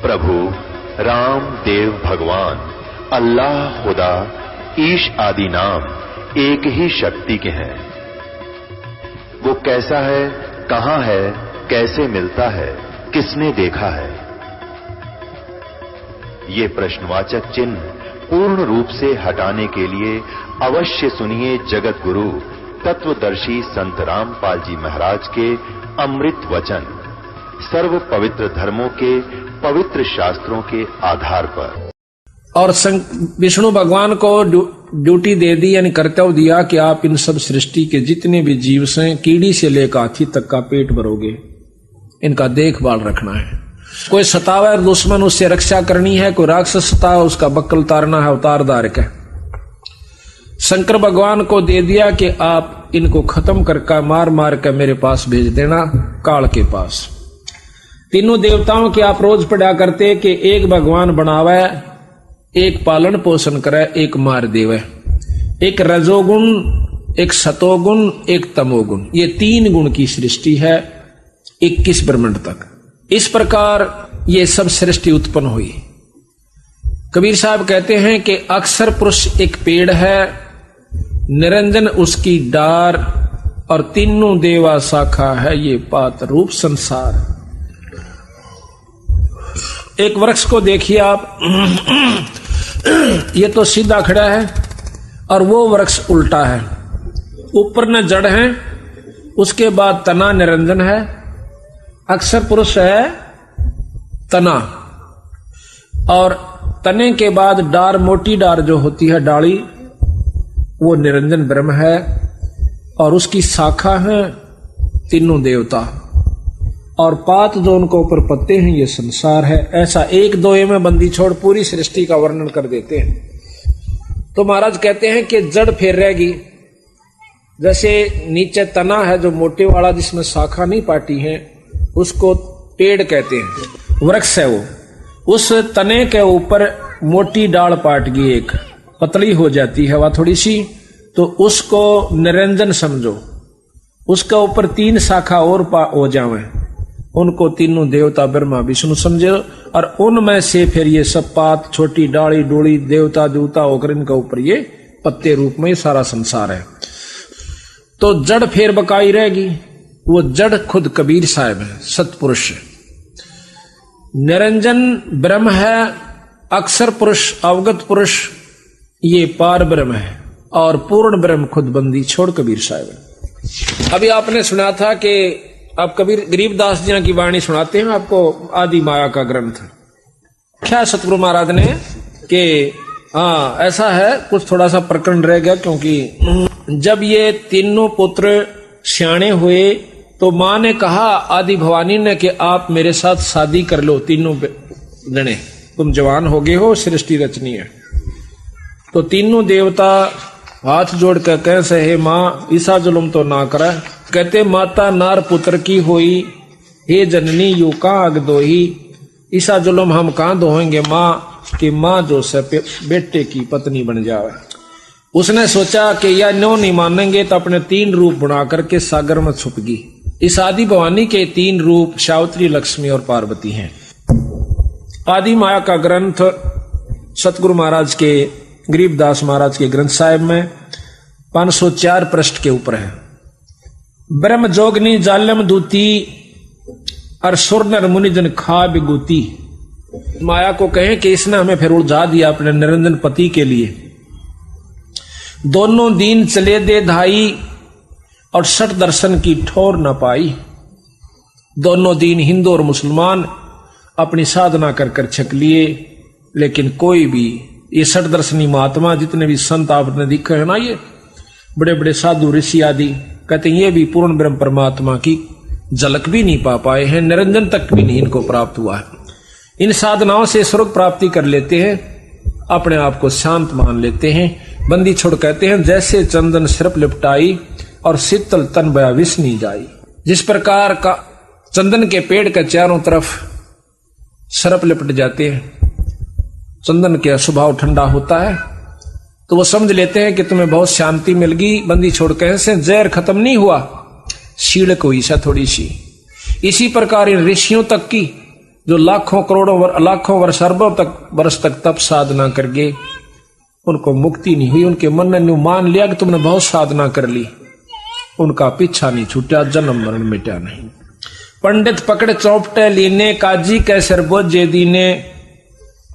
प्रभु राम देव भगवान अल्लाह खुदा ईश आदि नाम एक ही शक्ति के हैं। वो कैसा है, कहां है, कैसे मिलता है, किसने देखा है? ये प्रश्नवाचक चिन्ह पूर्ण रूप से हटाने के लिए अवश्य सुनिए जगत गुरु तत्वदर्शी संत रामपाल जी महाराज के अमृत वचन, सर्व पवित्र धर्मों के पवित्र शास्त्रों के आधार पर। और विष्णु भगवान को ड्यूटी दे दी, यानी कर्तव्य दिया कि आप इन सब सृष्टि के जितने भी जीव हैं, कीड़ी से लेकर हाथी तक का पेट भरोगे, इनका देखभाल रखना है। कोई सतावा है दुश्मन, उससे रक्षा करनी है। कोई राक्षस सतावा, उसका बक्कल तारना है, अवतारधार का। शंकर भगवान को दे दिया कि आप इनको खत्म करके मार मार कर मेरे पास भेज देना, काल के पास। तीनों देवताओं की आप रोज पढ़ा करते कि एक भगवान बनावे, एक पालन पोषण करे, एक मार देवे। एक रजोगुण, एक सतोगुण, एक तमोगुण, ये 3 गुण की सृष्टि है 21 ब्रह्मांड तक। इस प्रकार ये सब सृष्टि उत्पन्न हुई। कबीर साहब कहते हैं कि अक्षर पुरुष एक पेड़ है, निरंजन उसकी डार, और तीनों देवा शाखा है ये पात रूप संसार। एक वृक्ष को देखिए आप, ये तो सीधा खड़ा है और वो वृक्ष उल्टा है। ऊपर न जड़ है, उसके बाद तना निरंजन है, अक्षर पुरुष है तना, और तने के बाद डार, मोटी डार जो होती है डाली, वो निरंजन ब्रह्म है, और उसकी शाखा है तीनों देवता, और पात जो उनको ऊपर पत्ते हैं ये संसार है। ऐसा एक दोहे में बंदी छोड़ पूरी सृष्टि का वर्णन कर देते हैं। तो महाराज कहते हैं कि जड़ फिर रहेगी, जैसे नीचे तना है जो मोटे वाला, जिसमें शाखा नहीं पाटी है, उसको पेड़ कहते हैं, वृक्ष है वो। उस तने के ऊपर मोटी डाल पाट गई, एक पतली हो जाती है वह थोड़ी सी, तो उसको निरंजन समझो। उसका ऊपर 3 शाखा और हो जावे, उनको तीनों देवता ब्रह्मा विष्णु समझो, और उनमें से फिर ये सब पात, छोटी डाली डोली, देवता दूता होकर इनका ऊपर ये पत्ते रूप में सारा संसार है। तो जड़ फिर बकाई रहेगी, वो जड़ खुद कबीर साहब है, सतपुरुष। निरंजन ब्रह्म है, अक्षर पुरुष, अवगत पुरुष ये पार ब्रह्म है, और पूर्ण ब्रह्म खुद बंदी छोड़ कबीर साहब है। अभी आपने सुना था कि आप कबीर गरीबदास जी की वाणी सुनाते हैं आपको, आदि माया का ग्रंथ। क्या सतगुरु महाराज ने कि हाँ ऐसा है, कुछ थोड़ा सा प्रकरण रह गया, क्योंकि जब ये तीनों पुत्र सियाणे हुए तो मां ने कहा आदि भवानी ने कि आप मेरे साथ शादी कर लो, तीनों जने, तुम जवान हो गए हो, सृष्टि रचनी है। तो तीनों देवता हाथ जोड़ कर कह से, हे मां ईसा जुल्म तो ना करे। कहते माता नार पुत्र की होई, हे जननी यू कहां अग दोही। ईसा जुल्म हम कहां दोहेंगे मां, कि मां जो से बेटे की पत्नी बन जावे। उसने सोचा कि यह न्यों नहीं मानेंगे, तो अपने 3 रूप बना करके सागर में छुप गई। इस आदि भवानी के 3 रूप सावित्री, लक्ष्मी और पार्वती हैं। आदि माया का ग्रंथ सतगुरु महाराज के, गरीबदास महाराज के ग्रंथ साहिब में 504 पृष्ठ के ऊपर है। ब्रह्म जोगनी जालम दूती, और सुर नर मुनिजन खा बिगूती। माया को कहें कि इसने हमें फिर उलझा दिया अपने निरंजन पति के लिए। दोनों दीन चले दे धाई, और 6 दर्शन की ठोर न पाई। दोनों दीन हिंदू और मुसलमान अपनी साधना कर कर छक लिए, लेकिन कोई भी ये 6 दर्शनी महात्मा जितने भी संत आपने दिखे है ना, ये बड़े बड़े साधु ऋषि आदि, कहते हैं ये भी पूर्ण ब्रह्म परमात्मा की झलक भी नहीं पा पाए हैं, निरंजन तक भी नहीं इनको प्राप्त हुआ है। इन साधनाओं से स्वर्ग प्राप्ति कर लेते हैं, अपने आप को शांत मान लेते हैं। बंदी छोड़ कहते हैं जैसे चंदन सिर्फ लिपटाई, और शीतल तन बया विष नहीं जाई। जिस प्रकार का चंदन के पेड़ के चारों तरफ सरप लिपट जाते हैं, चंदन का स्वभाव ठंडा होता है, तो वो समझ लेते हैं कि तुम्हें बहुत शांति मिल गई। बंदी छोड़ कहें से जहर खत्म नहीं हुआ, शीड़क हुई सा थोड़ी सी। इसी प्रकार इन ऋषियों तक की जो लाखों करोड़ों लाखों वर्ष अरबों तक वर्ष तक तप साधना करके उनको मुक्ति नहीं हुई, उनके मन ने मान लिया कि तुमने बहुत साधना कर ली, उनका पीछा नहीं छूटा, जन्म मरण मिटा नहीं। पंडित पकड़ चौपटे लीने, काजी के सिर बोझे दीने।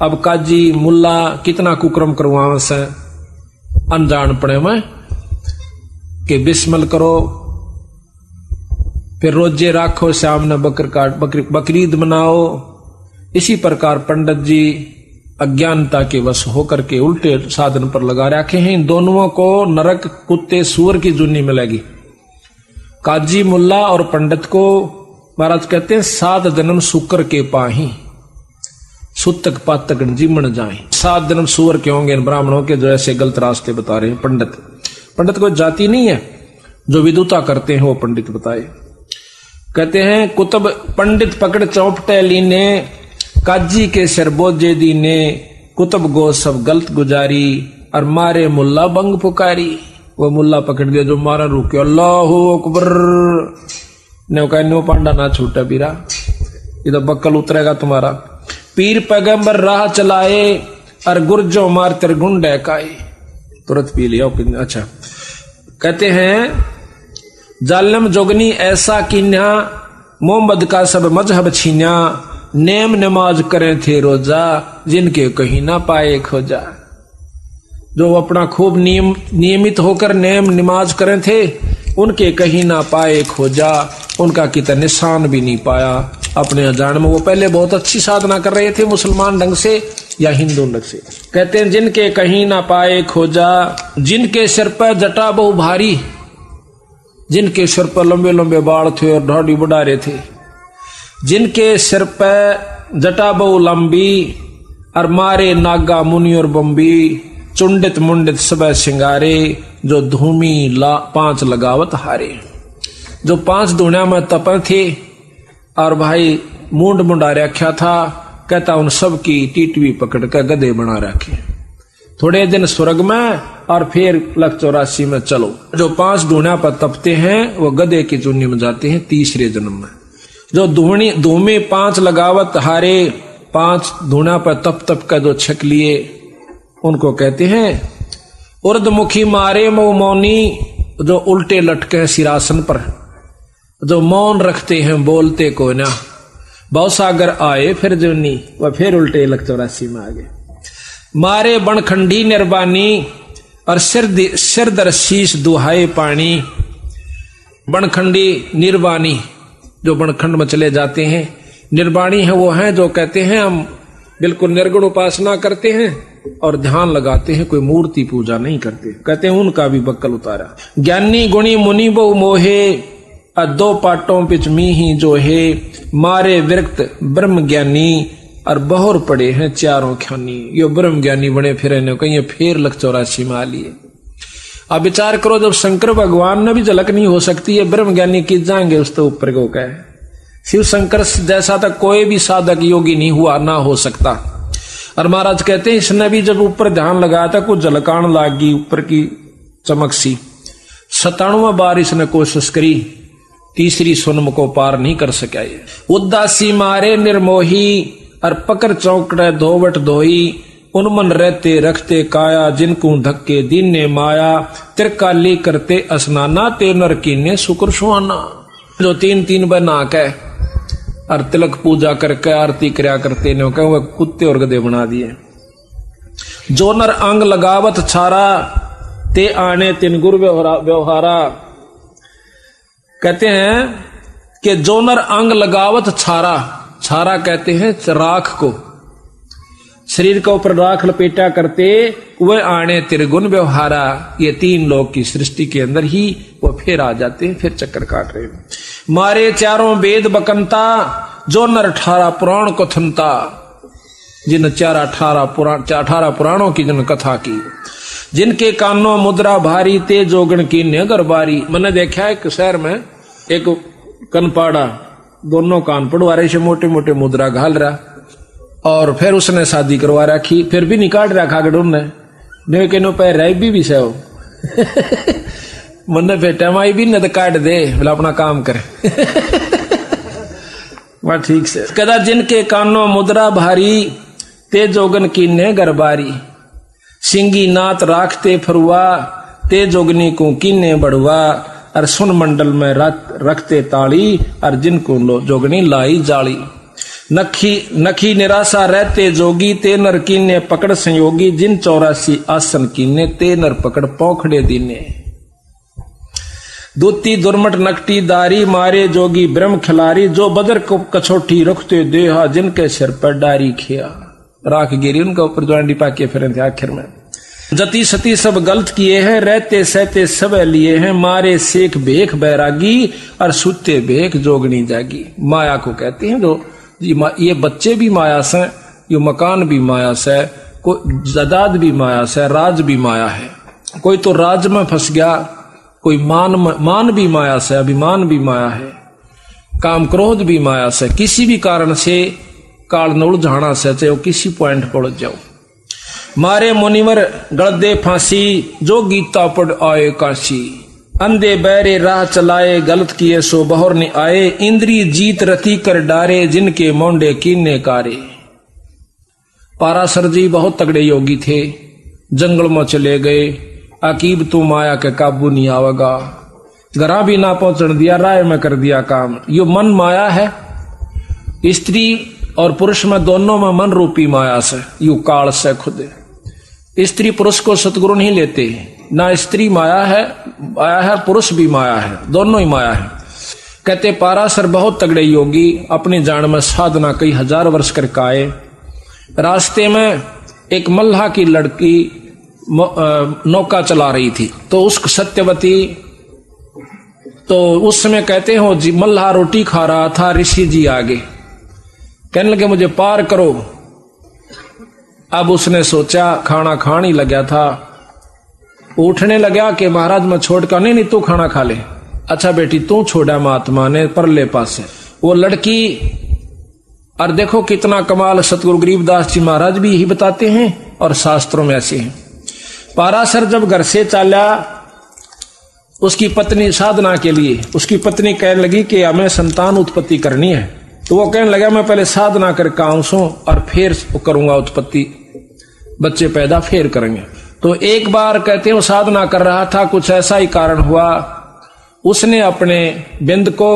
अब काजी मुल्ला कितना कुकर्म करवाव से अनजान पड़े में कि बिस्मिल करो, फिर रोजे राखो, शाम ने बकरीद मनाओ। इसी प्रकार पंडित जी अज्ञानता के वश होकर के उल्टे साधन पर लगा रखे हैं। इन दोनों को नरक कुत्ते सूअर की जुन्नी मिलेगी। काजी मुल्ला और पंडित को महाराज कहते हैं 7 जन्म शुक्र के पाही, सुतक पातक जीमन जाए। 7 जन्म सूअर के होंगे इन ब्राह्मणों के, जो ऐसे गलत रास्ते बता रहे हैं। पंडित कोई जाति नहीं है, जो विदुता करते हैं वो पंडित बताए। कहते हैं कुतुब पंडित पकड़ चौपटे लीने, काजी के सिर बोझे दीने। कुतुब गो सब गलत गुजारी, और मारे मुल्ला बंग पुकारी। वो मुल्ला पकड़ दिया जो मारा रुके, अल्लाह अकबर ने कहा नो पांडा ना छूटा बीरा, ये तो बक्कल उतरेगा तुम्हारा। पीर पैगंबर राह चलाए, और गुर्जो मार तेरे गुंडे काए। तुरंत पी लिया। अच्छा कहते हैं जालिम जोगनी ऐसा कीन्या, मोहम्मद का सब मजहब छीन्या। नेम नमाज करें थे रोजा, जिनके कहीं ना पाए खोजा। जो अपना खूब नियमित होकर नेम नमाज करें थे, उनके कहीं ना पाए खोजा। उनका कितना निशान भी नहीं पाया अपने अजान में। वो पहले बहुत अच्छी साधना कर रहे थे, मुसलमान ढंग से या हिंदू ढंग से। कहते हैं जिनके कहीं ना पाए खोजा, जिनके सिर पर जटा बहु भारी। जिनके सिर पर लंबे लंबे बाल थे और ढाडी बढ़ा रहे थे, जिनके सिर पर जटा बहु लंबी, और मारे नागा मुनि और बम्बी। चुंडित मुंडित सब सिंगारे, जो धूमी 5 लगावत हारे। जो 5 दुनिया में तपन थे और भाई मुंड मुंडा रखा था। कहता उन सब की टीटवी पकड़ कर गधे बना रखे। थोड़े दिन स्वर्ग में और फिर 184 में चलो। जो 5 दुनिया पर तपते हैं वो गधे की चुन्नी में जाते हैं तीसरे जन्म में। जो धूमी 5 लगावत हारे, 5 दुनिया पर तप तप का जो छक लिए, उनको कहते हैं उर्दमुखी मारे मऊ मौनी। जो उल्टे लटके सिरासन पर, जो मौन रखते हैं बोलते को ना। भवसागर आए फिर जोनी, वह फिर उल्टे 184 में आ गए। मारे बनखंडी निर्बानी, और सिरदर शीश दुहाए पानी। बनखंडी निर्वाणी, जो बनखंड में चले जाते हैं। निर्वाणी है वो है जो कहते हैं हम बिल्कुल निर्गुण उपासना करते हैं और ध्यान लगाते हैं, कोई मूर्ति पूजा नहीं करते। कहते हैं उनका भी बक्कल उतारा। ज्ञानी गुणी मुनि बहु मोहे, 2 पाटों पिच मी जो है। मारे विरक्त ब्रह्म ज्ञानी, और बहुर पड़े हैं 4 ख्यानी। ये ब्रह्म ज्ञानी बने फिर कहीं फिर 184 में आ लिए। अब विचार करो, जब शंकर भगवान ने भी झलक नहीं हो सकती है, ब्रह्म ज्ञानी की जाएंगे उस तो ऊपर को कहे। शिव शंकर जैसा तक कोई भी साधक योगी नहीं हुआ, ना हो सकता। और महाराज कहते हैं इसने भी जब ऊपर ध्यान लगाया था कुछ झलकान लागी ऊपर की चमक सी। 97 बार इसने कोशिश करी, तीसरी सुनम को पार नहीं कर सका। ये उदासी मारे निर्मोही, और पकड़ चौकड़े धोवट धोई। उनमन रहते रखते काया, जिनको धक्के दिन ने माया। त्रिकाली करते स्नाना, ते नर कीने शुक्र सुहाना। जो 3 बना के और तिलक पूजा करके आरती करया करते ने वह कुत्ते और गधे बना दिए। जो नर अंग लगावत छारा, ते आने तिन गुर व्यवहारा। कहते हैं कि जो नर अंग लगावत छारा, छारा कहते हैं राख को, शरीर के ऊपर राख लपेटा करते, वह आने त्रिगुण व्यवहारा। ये 3 लोग की सृष्टि के अंदर ही वो फिर आ जाते हैं, फिर चक्कर काट रहे हैं। मारे 4 वेद बकंता, जो नर 18 पुराण कथनता। जिन 18 पुराणों की जिन कथा की। जिनके कानों मुद्रा भारी, ते जोगण की नगर बारी। मैंने देखा एक शहर में एक कनपाड़ा, दोनों कान पड़वा रहे से मोटे मोटे मुद्रा घाल रहा, और फिर उसने शादी करवा रखी, फिर भी निकाल रखा ने के नो पैर रह भी से हो। मन पे टमाई भी न तो काट दे, बोला अपना काम करे। वह ठीक से कहता जिनके कानों मुद्रा भारी ते जोगन की ने गरबारी सिंगी नात राखते फरुआ ते जोगनी को कीने बढ़वा और सुन मंडल में रखते ताली और जिनको लो जोगनी लाई जाली नखी निराशा रहते जोगी ते नर कीने पकड़ संयोगी जिन 84 आसन कीने ते नर पकड़ पौखड़े दीने दूती दुर्मट नकटी दारी मारे जोगी ब्रह्म खिलारी जो बदर को कछोटी रखते देहा जिनके सिर पर डारी खिया राख गिरी उनका ऊपर ज्वांडी पाके फिर थे आखिर में जति सती सब गलत किए हैं रहते सहते सब लिए हैं मारे सेख भेख बैरागी और सुते भेख जोगनी जागी माया को कहते हैं जो ये बच्चे भी माया से ये मकान भी माया से कोई जायदाद भी माया से राज भी माया है कोई तो राज में फंस गया कोई मान भी माया से अभिमान भी माया है काम क्रोध भी माया से किसी भी कारण से काल न उलझाना से चाहे किसी पॉइंट पर उलझ जाओ मारे मुनिवर गलदे फांसी जो गीता पढ़ आए काशी अंधे बहरे राह चलाए गलत किए सो बहर ने आए इंद्री जीत रति कर डारे जिनके मोंडे कीने कारे पाराशर जी बहुत तगड़े योगी थे जंगल में चले गए अकीब तू माया के काबू नहीं आवेगा घरा भी ना पहुंचने दिया राय में कर दिया काम यो मन माया है स्त्री और पुरुष में दोनों में मन रूपी माया से यू काल से खुद स्त्री पुरुष को सतगुरु नहीं लेते ना स्त्री माया है पुरुष भी माया है दोनों ही माया है कहते पाराशर बहुत तगड़े योगी अपनी जान में साधना कई हजार वर्ष करके आए रास्ते में एक मल्लाह की लड़की नौका चला रही थी तो उस सत्यवती तो उस समय कहते हो जी मल्लाह रोटी खा रहा था ऋषि जी आगे कहने लगे मुझे पार करो अब उसने सोचा खाना खान ही लगा था उठने लगा कि महाराज मैं छोड़ कर नहीं तू खाना खा ले अच्छा बेटी तू छोड़ा महात्मा ने परले पास से वो लड़की और देखो कितना कमाल सतगुरु गरीबदास जी महाराज भी यही बताते हैं और शास्त्रों में ऐसे हैं पाराशर जब घर से चला उसकी पत्नी साधना के लिए उसकी पत्नी कहने लगी कि हमें संतान उत्पत्ति करनी है तो वो कहने लगा मैं पहले साधना करके आऊं और फिर करूंगा उत्पत्ति बच्चे पैदा फिर करेंगे तो एक बार कहते हैं साधना कर रहा था कुछ ऐसा ही कारण हुआ उसने अपने बिंद को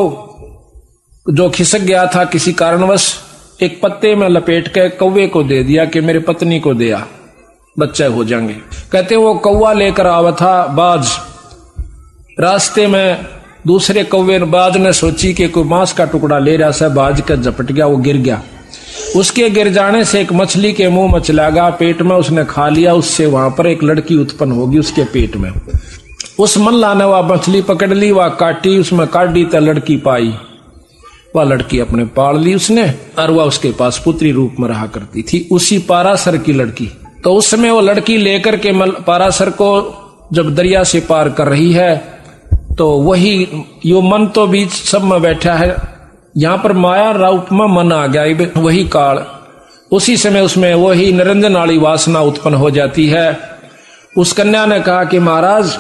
जो खिसक गया था किसी कारणवश एक पत्ते में लपेट के कौवे को दे दिया कि मेरे पत्नी को दिया बच्चे हो जाएंगे कहते वो कौवा लेकर आवा था बाज रास्ते में दूसरे कौवे बाज ने सोची कि कोई मांस का टुकड़ा ले रहा था बाज का झपट गया वो गिर गया उसके गिर जाने से एक मछली के मुंह में चला गया पेट में उसने खा लिया उससे वहां पर एक लड़की उत्पन्न होगी उसके पेट में उस मल्लाह ने वह मछली पकड़ ली वह काटी उसमें काटी तो लड़की पाई वह लड़की अपने पाल ली उसने और वह उसके पास पुत्री रूप में रहा करती थी उसी पाराशर की लड़की तो उस समय वो लड़की लेकर के पाराशर को जब दरिया से पार कर रही है तो वही यो मन तो बीच सब में बैठा है यहाँ पर माया रूप में मन आ गया वही काल उसी समय उसमें वही निरंजन वाली वासना उत्पन्न हो जाती है उस कन्या ने कहा कि महाराज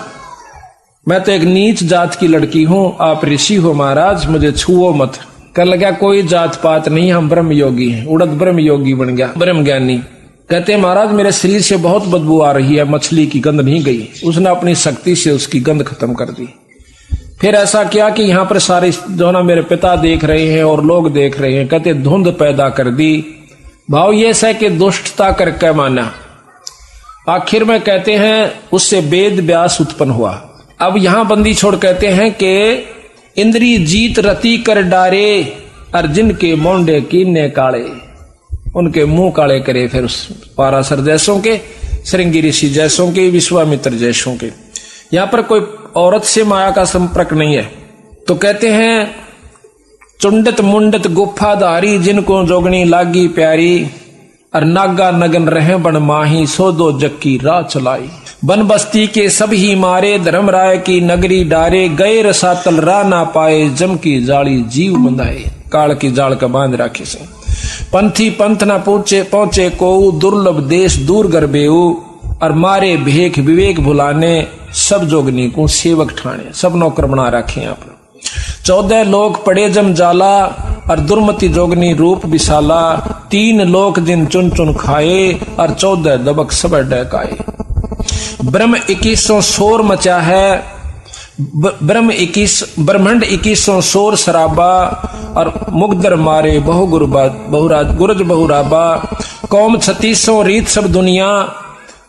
मैं तो एक नीच जात की लड़की हूं आप ऋषि हो महाराज मुझे छुओ मत कर लगा कोई जात पात नहीं हम ब्रह्म योगी हैं उड़द ब्रह्म योगी बन गया ब्रह्म ज्ञानी कहते महाराज मेरे शरीर से बहुत बदबू आ रही है मछली की गंध नहीं गई उसने अपनी शक्ति से उसकी गंध खत्म कर दी फिर ऐसा किया कि यहाँ पर सारे जो ना मेरे पिता देख रहे हैं और लोग देख रहे हैं कहते धुंध पैदा कर दी भाव ये है कि दुष्टता करके माना आखिर में कहते हैं उससे वेद व्यास उत्पन्न हुआ अब यहाँ बंदी छोड़ कहते हैं कि इंद्री जीत रति कर डारे अर्जुन के मोंडे कीने काले उनके मुंह काले करे फिर उस पाराशर जैसों के श्रृंगी ऋषि जैसों के विश्वामित्र जैसों के यहाँ पर कोई औरत से माया का संपर्क नहीं है तो कहते हैं चुंडत मुंडत गुफाधारी जिनको जोगनी लागी प्यारी और नागा नगन रहे बन माही सो दो जक्की राह चलाई बन बस्ती के सब ही मारे धर्मराय की नगरी डारे गए रसातल राह ना पाए जम की जाली जीव बंधाए काल की जाल का बांध राखे से पंथी पंथ न पहुंचे को दुर्लभ देश दूर गर्भेऊ और मारे भेख विवेक भुलाने सब जोगनी को सेवक ठाणे सब नौकर बना रखे आप 14 लोग पड़े जम जाला और दुर्मति जोगनी रूप विशाला, 3 लोक जिन चुन चुन खाए और 14 दबक सब डकाए। ब्रह्म 21 शोर मचा है, ब्रह्मंड 21 शोर शराबा और मुगदर मारे गुरज बहुराबा। कौम 36 रीत सब दुनिया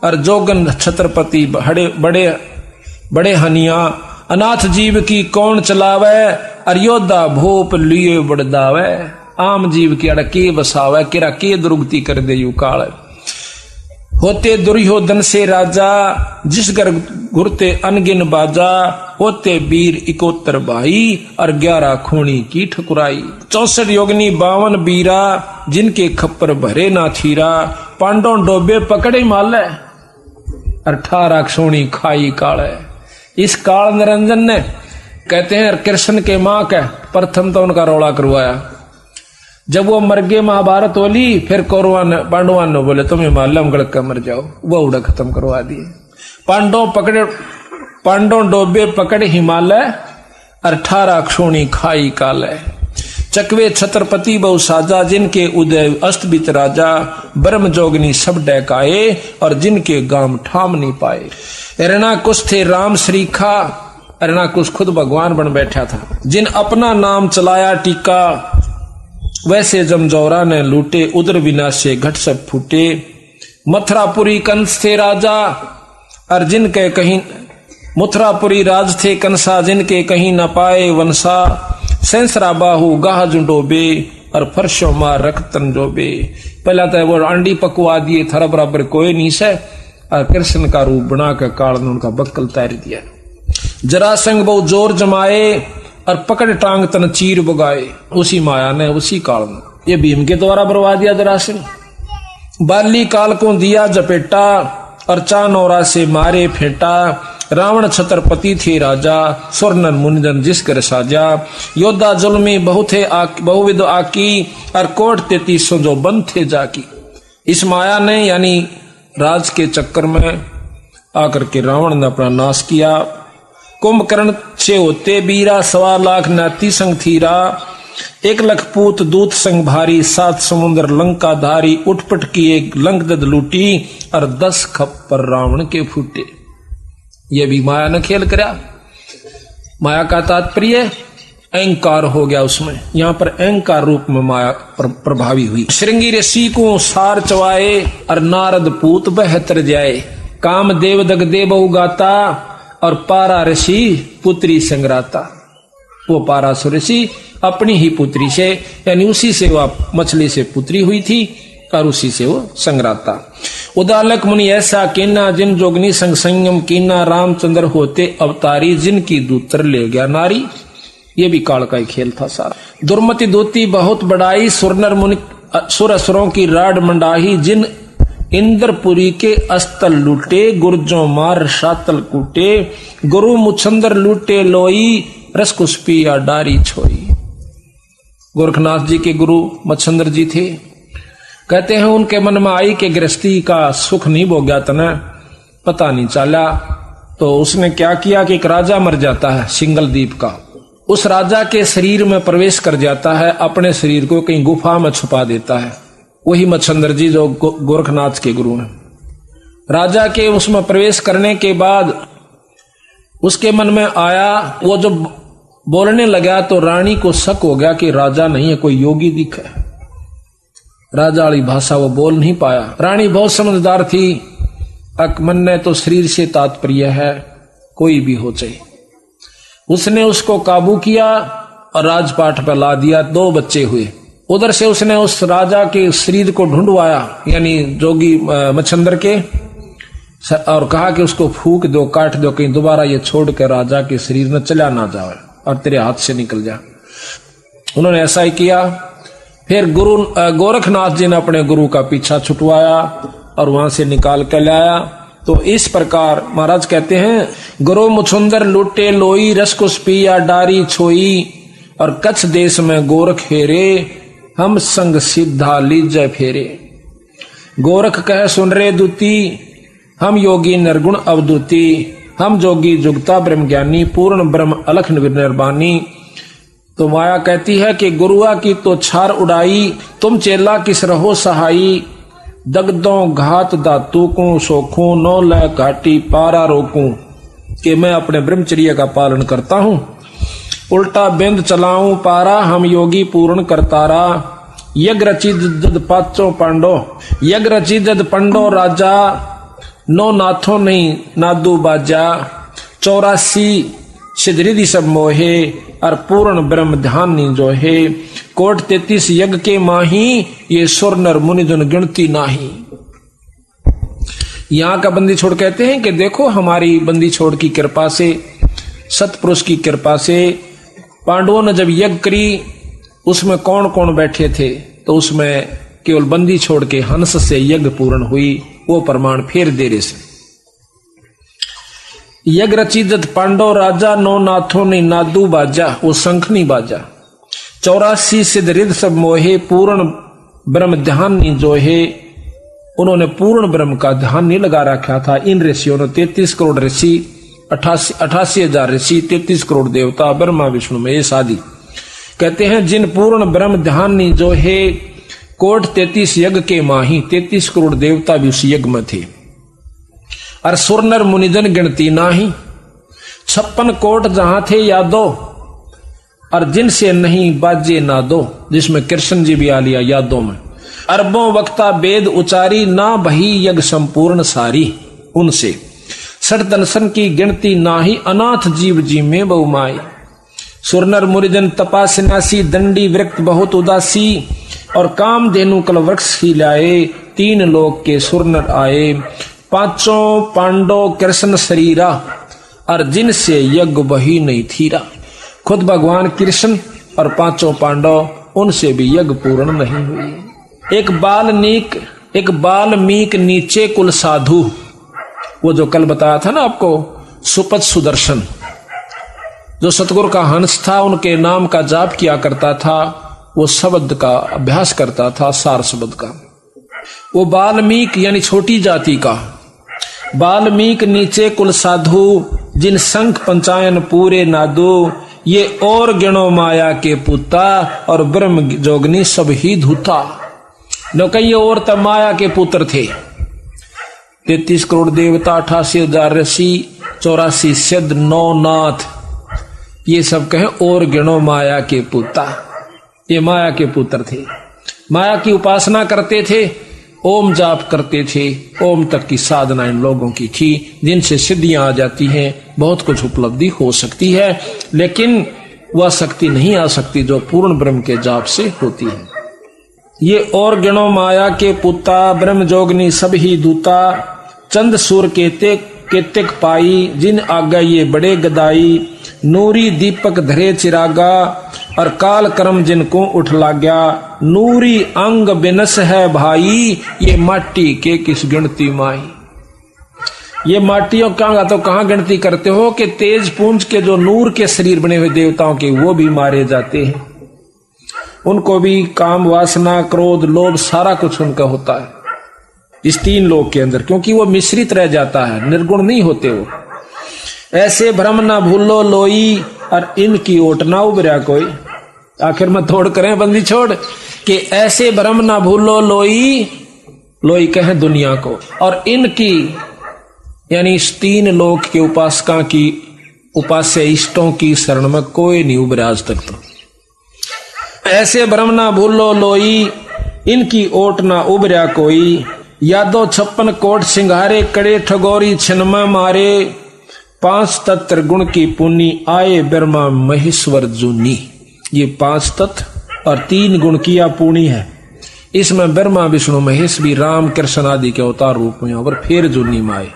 और जोगन छत्रपति बड़े हनिया। अनाथ जीव की कौन चलावे और योद्धा भूप लिए बड़दावे। आम जीव की अड़के बसावे किरा के दुर्गति कर दे यू काल। होते दुर्योधन से राजा जिस घर घुरते अनगिन बाजा। होते वीर 71 भाई और 11 खूनी की ठकुराई। 64 योगनी 52 बीरा जिनके खप्पर भरे ना थीरा। पांडव डोबे पकड़े माले 18 सोनी खाई काले। इस काल निरंजन ने कहते हैं कृष्ण के मां का प्रथम तो उनका रौला करवाया। जब वो मर गए महाभारत होली, फिर कौरवान पांडवान ने बोले तुम्हें मालूम गड़क कर मर जाओ, वो उड़ा खत्म करवा दिए। पांडव डोबे पकड़े हिमालय 18 क्षोणी खाई काले। चकवे छत्रपति बहु साजा जिनके उदय अस्त बीत राजा। ब्रह्म जोगनी सब डकाए और जिनके गाम ठाम नहीं पाए। हिरणाकुश थे राम श्रीखा, हिरणाकुश खुद भगवान बन बैठा था। जिन अपना नाम चलाया टीका, वैसे जमजौरा ने लूटे उदर विनाशे घट सब फूटे। मथुरापुरी कंस थे राजा और जिनके कहीं मथुरापुरी राज थे कंसा जिनके कहीं न पाए वंशा। सेंसरा बाहु गाह जुडोबे और फर्शो मार रखतन जोबे। पहला तो वो अंडी पकवा दिए, थारा बराबर कोई नहीं से, और कृष्ण का रूप बना कर काल ने उनका बक्कल तैर दिया। जरासंग बहु जोर जमाए और पकड़ टांग तन चीर बुगाए। उसी माया ने उसी काल में ये भीम के द्वारा बरवा दिया जरासंग। बाली काल को दिया जपेटा और चानौरा से मारे फेंटा। रावण छत्रपति थे राजा स्वर्णन मुनिजन जिस कर साजा। योद्धा जुल्मी बहुविध आकी और कोट 33 जो बंद थे जाकी। इस माया ने यानी राज के चक्कर में आकर के रावण ने अपना नाश किया। कुंभकर्ण से होते बीरा 1.25 लाख नाती संग थीरा। 1 लाख पूत दूत संग भारी 7 समुद्र लंका धारी। उठपट की एक लंक दद लूटी और 10 खप्पर रावण के फूटे। ये भी माया ने खेल करा। माया का तात्पर्य अहंकार हो गया उसमें। यहाँ पर अहंकार रूप में माया प्रभावी हुई। श्रृंगी ऋषि को सार चवाए और नारद पूत बहतर जाए। काम देव दगदे बहु गाता और पारा ऋषि पुत्री संग्राता। वो पारासुर ऋषि अपनी ही पुत्री से यानी उसी से वह मछली से पुत्री हुई थी और उसी से वो संग्राता। उदालक मुनि ऐसा कीना जिन जोगनी संग संयम कीना। रामचंद्र होते अवतारी जिनकी दूतर ले गया नारी। ये भी काल का ही खेल था सारा। दुर्मति दूती बहुत बड़ाई सुरनर मुनि सुर असुरों की राड मंडाही। जिन इंद्रपुरी के अस्तल लूटे गुर्जों मार शातल कूटे। गुरु मुछंदर लूटे लोई रसकुस्पी या डारी छोई। गोरखनाथ जी के गुरु मच्छंदर जी थे। कहते हैं उनके मन में आई कि गृहस्थी का सुख नहीं भोग्या तना, पता नहीं चला। तो उसने क्या किया कि एक राजा मर जाता है सिंगल द्वीप का। उस राजा के शरीर में प्रवेश कर जाता है, अपने शरीर को कहीं गुफा में छुपा देता है। वही मच्छंदर जी जो गोरखनाथ के गुरु हैं। राजा के उसमें प्रवेश करने के बाद उसके मन में आया, वो जब बोलने लगा तो रानी को शक हो गया कि राजा नहीं है, कोई योगी दिखा। राजा वाली भाषा वो बोल नहीं पाया। रानी बहुत समझदार थी। मन ने तो शरीर से तात्पर्य है, कोई भी हो चाहिए। उसने उसको काबू किया और राजपाट पर ला दिया। 2 बच्चे हुए। उधर से उसने उस राजा के शरीर को ढूंढवाया यानी जोगी मच्छंदर के, और कहा कि उसको फूक दो, काट दो, कहीं दोबारा ये छोड़ कर राजा के शरीर में चला ना जाए और तेरे हाथ से निकल जाए। उन्होंने ऐसा ही किया। फिर गुरु गोरखनाथ जी ने अपने गुरु का पीछा छुटवाया और वहां से निकाल कर लाया। तो इस प्रकार महाराज कहते हैं गुरु मुछुंदर लूटे लोई रसकुस पिया डारी छोई। और कच्छ देश में गोरख हेरे हम संग सिद्धा लीजय फेरे। गोरख कह सुन रे दूती हम योगी निर्गुण अवधूति। हम जोगी जुगता ब्रह्म ज्ञानी पूर्ण ब्रह्म अलख निर्बानी। तो माया कहती है कि गुरुआ की तो छार उड़ाई, तुम चेला किस रहो सहाई। दगदों घात दातू को सोखूं, नौ लय घाटी पारा रोकूं, कि मैं अपने ब्रह्मचर्य का पालन करता हूं। उल्टा बिंद चलाऊं पारा, हम योगी पूर्ण करतारा। यज्ञ रची जद पाचों पांडो, यज्ञ रची जद पंडो राजा। नो नाथों नहीं नादू बाजा, 84 सिद्धि सब मोहे, और पूर्ण ब्रह्म ध्यान नी जो है। कोट 33 यज्ञ के माही, ये सुर नर मुनि जन गिनती नाही। यहाँ का बंदी छोड़ कहते हैं कि देखो हमारी बंदी छोड़ की कृपा से, सतपुरुष की कृपा से पांडवों ने जब यज्ञ करी, उसमें कौन कौन बैठे थे, तो उसमें केवल बंदी छोड़ के हंस से यज्ञ पूर्ण हुई। वो प्रमाण फेर दे रहे से। यज्ञ रचित पांडव राजा, नौ नाथों ने नादू बाजा, वो शंखनी बाजा। 84 सिद्ध रिद सब मोहे, पूर्ण ब्रह्म ध्यान नी जो है। उन्होंने पूर्ण ब्रह्म का ध्यान नहीं लगा रखा था। इन ऋषियों ने 33 करोड़ ऋषि, 88,000 ऋषि, 33 करोड़ देवता, ब्रह्मा विष्णु महेश आदि। कहते हैं जिन पूर्ण ब्रह्म ध्यान नी जो है, कोट 33 यज्ञ के माही, 33 करोड़ देवता भी उस यज्ञ में थे। और सुरनर मुनिजन गिनती नाही, 56 कोट जहां थे यादो, और जिनसे नहीं बाजे ना दो, जिसमें कृष्ण जी भी आ लिया यादों में। अरबों वक्ता वेद उचारी, ना भई यज्ञ संपूर्ण सारी। उनसे सठ दर्शन की गिनती नाही, अनाथ जीव जी में बहुमाई। सुरनर मुनिजन तपासनासी, दंडी वृक्त बहुत उदासी। और काम धेनु कल वृक्ष ही लाए, 3 लोक के सुरनर आए। 5 पांडव कृष्ण शरीरा, और जिनसे यज्ञ वही नहीं थीरा। खुद भगवान कृष्ण और 5 पांडव, उनसे भी यज्ञ पूर्ण नहीं हुई। एक बाल्मीक नीचे कुल साधु, वो जो कल बताया था ना आपको, सुपथ सुदर्शन, जो सतगुरु का हंस था, उनके नाम का जाप किया करता था, वो शब्द का अभ्यास करता था, सार शब्द का। वो बाल्मीक यानी छोटी जाति का। बाल्मीक नीचे कुल साधु, जिन शंख पंचायन पूरे नादू। ये और गिणो माया के पुता, और ब्रह्म जोगनी सब ही धूता। न कई और तब माया के पुत्र थे। 33 करोड़ देवता, 88,000 ऋषि, 84 सिद्ध, 9 नाथ, ये सब कहें और गिणो माया के पुता। ये माया के पुत्र थे, माया की उपासना करते थे, ओम जाप करते थे। ओम तक की साधना इन लोगों की थी, जिनसे सिद्धियां आ जाती हैं, बहुत कुछ उपलब्धि हो सकती है, लेकिन वह शक्ति नहीं आ सकती जो पूर्ण ब्रह्म के जाप से होती है। ये और गिणो माया के पुता, ब्रह्म जोगनी सब ही दूता। चंद सूर केतिक पाई, जिन आगा ये बड़े गदाई। नूरी दीपक धरे चिरागा, और काल कर्म जिनको उठ लाग्या। नूरी अंग बिनस है भाई, ये माटी के किस गिनती माई। ये माटियों का तो कहां गिनती करते हो कि तेज पुंज के जो नूर के शरीर बने हुए देवताओं के, वो भी मारे जाते हैं। उनको भी काम वासना क्रोध लोभ सारा कुछ उनका होता है इस 3 लोक के अंदर, क्योंकि वो मिश्रित रह जाता है, निर्गुण नहीं होते वो। ऐसे भ्रम ना भूलो लोई, और इनकी ओट ना उबरा कोई। आखिर में थोड़ करें बंदी छोड़ कि ऐसे भ्रम ना भूलो लोई, लोई कहें दुनिया को, और इनकी यानी इस 3 लोक के उपासका की, उपास्य इष्टों की शरण में कोई नहीं उबरा आज तक। तो ऐसे भ्रम ना भूलो लोई, इनकी ओट ना उबरा कोई। यादो 56 कोट सिंगारे, कड़े ठगोरी छिनमा मारे। 5 तत्व गुण की पुनी, आए ब्रह्मा महेश्वर जूनी। ये 5 तत्व और 3 गुण की पुणी है। इसमें ब्रह्मा विष्णु महेश भी राम कृष्ण आदि के अवतार रूप में और फिर जूनी माए।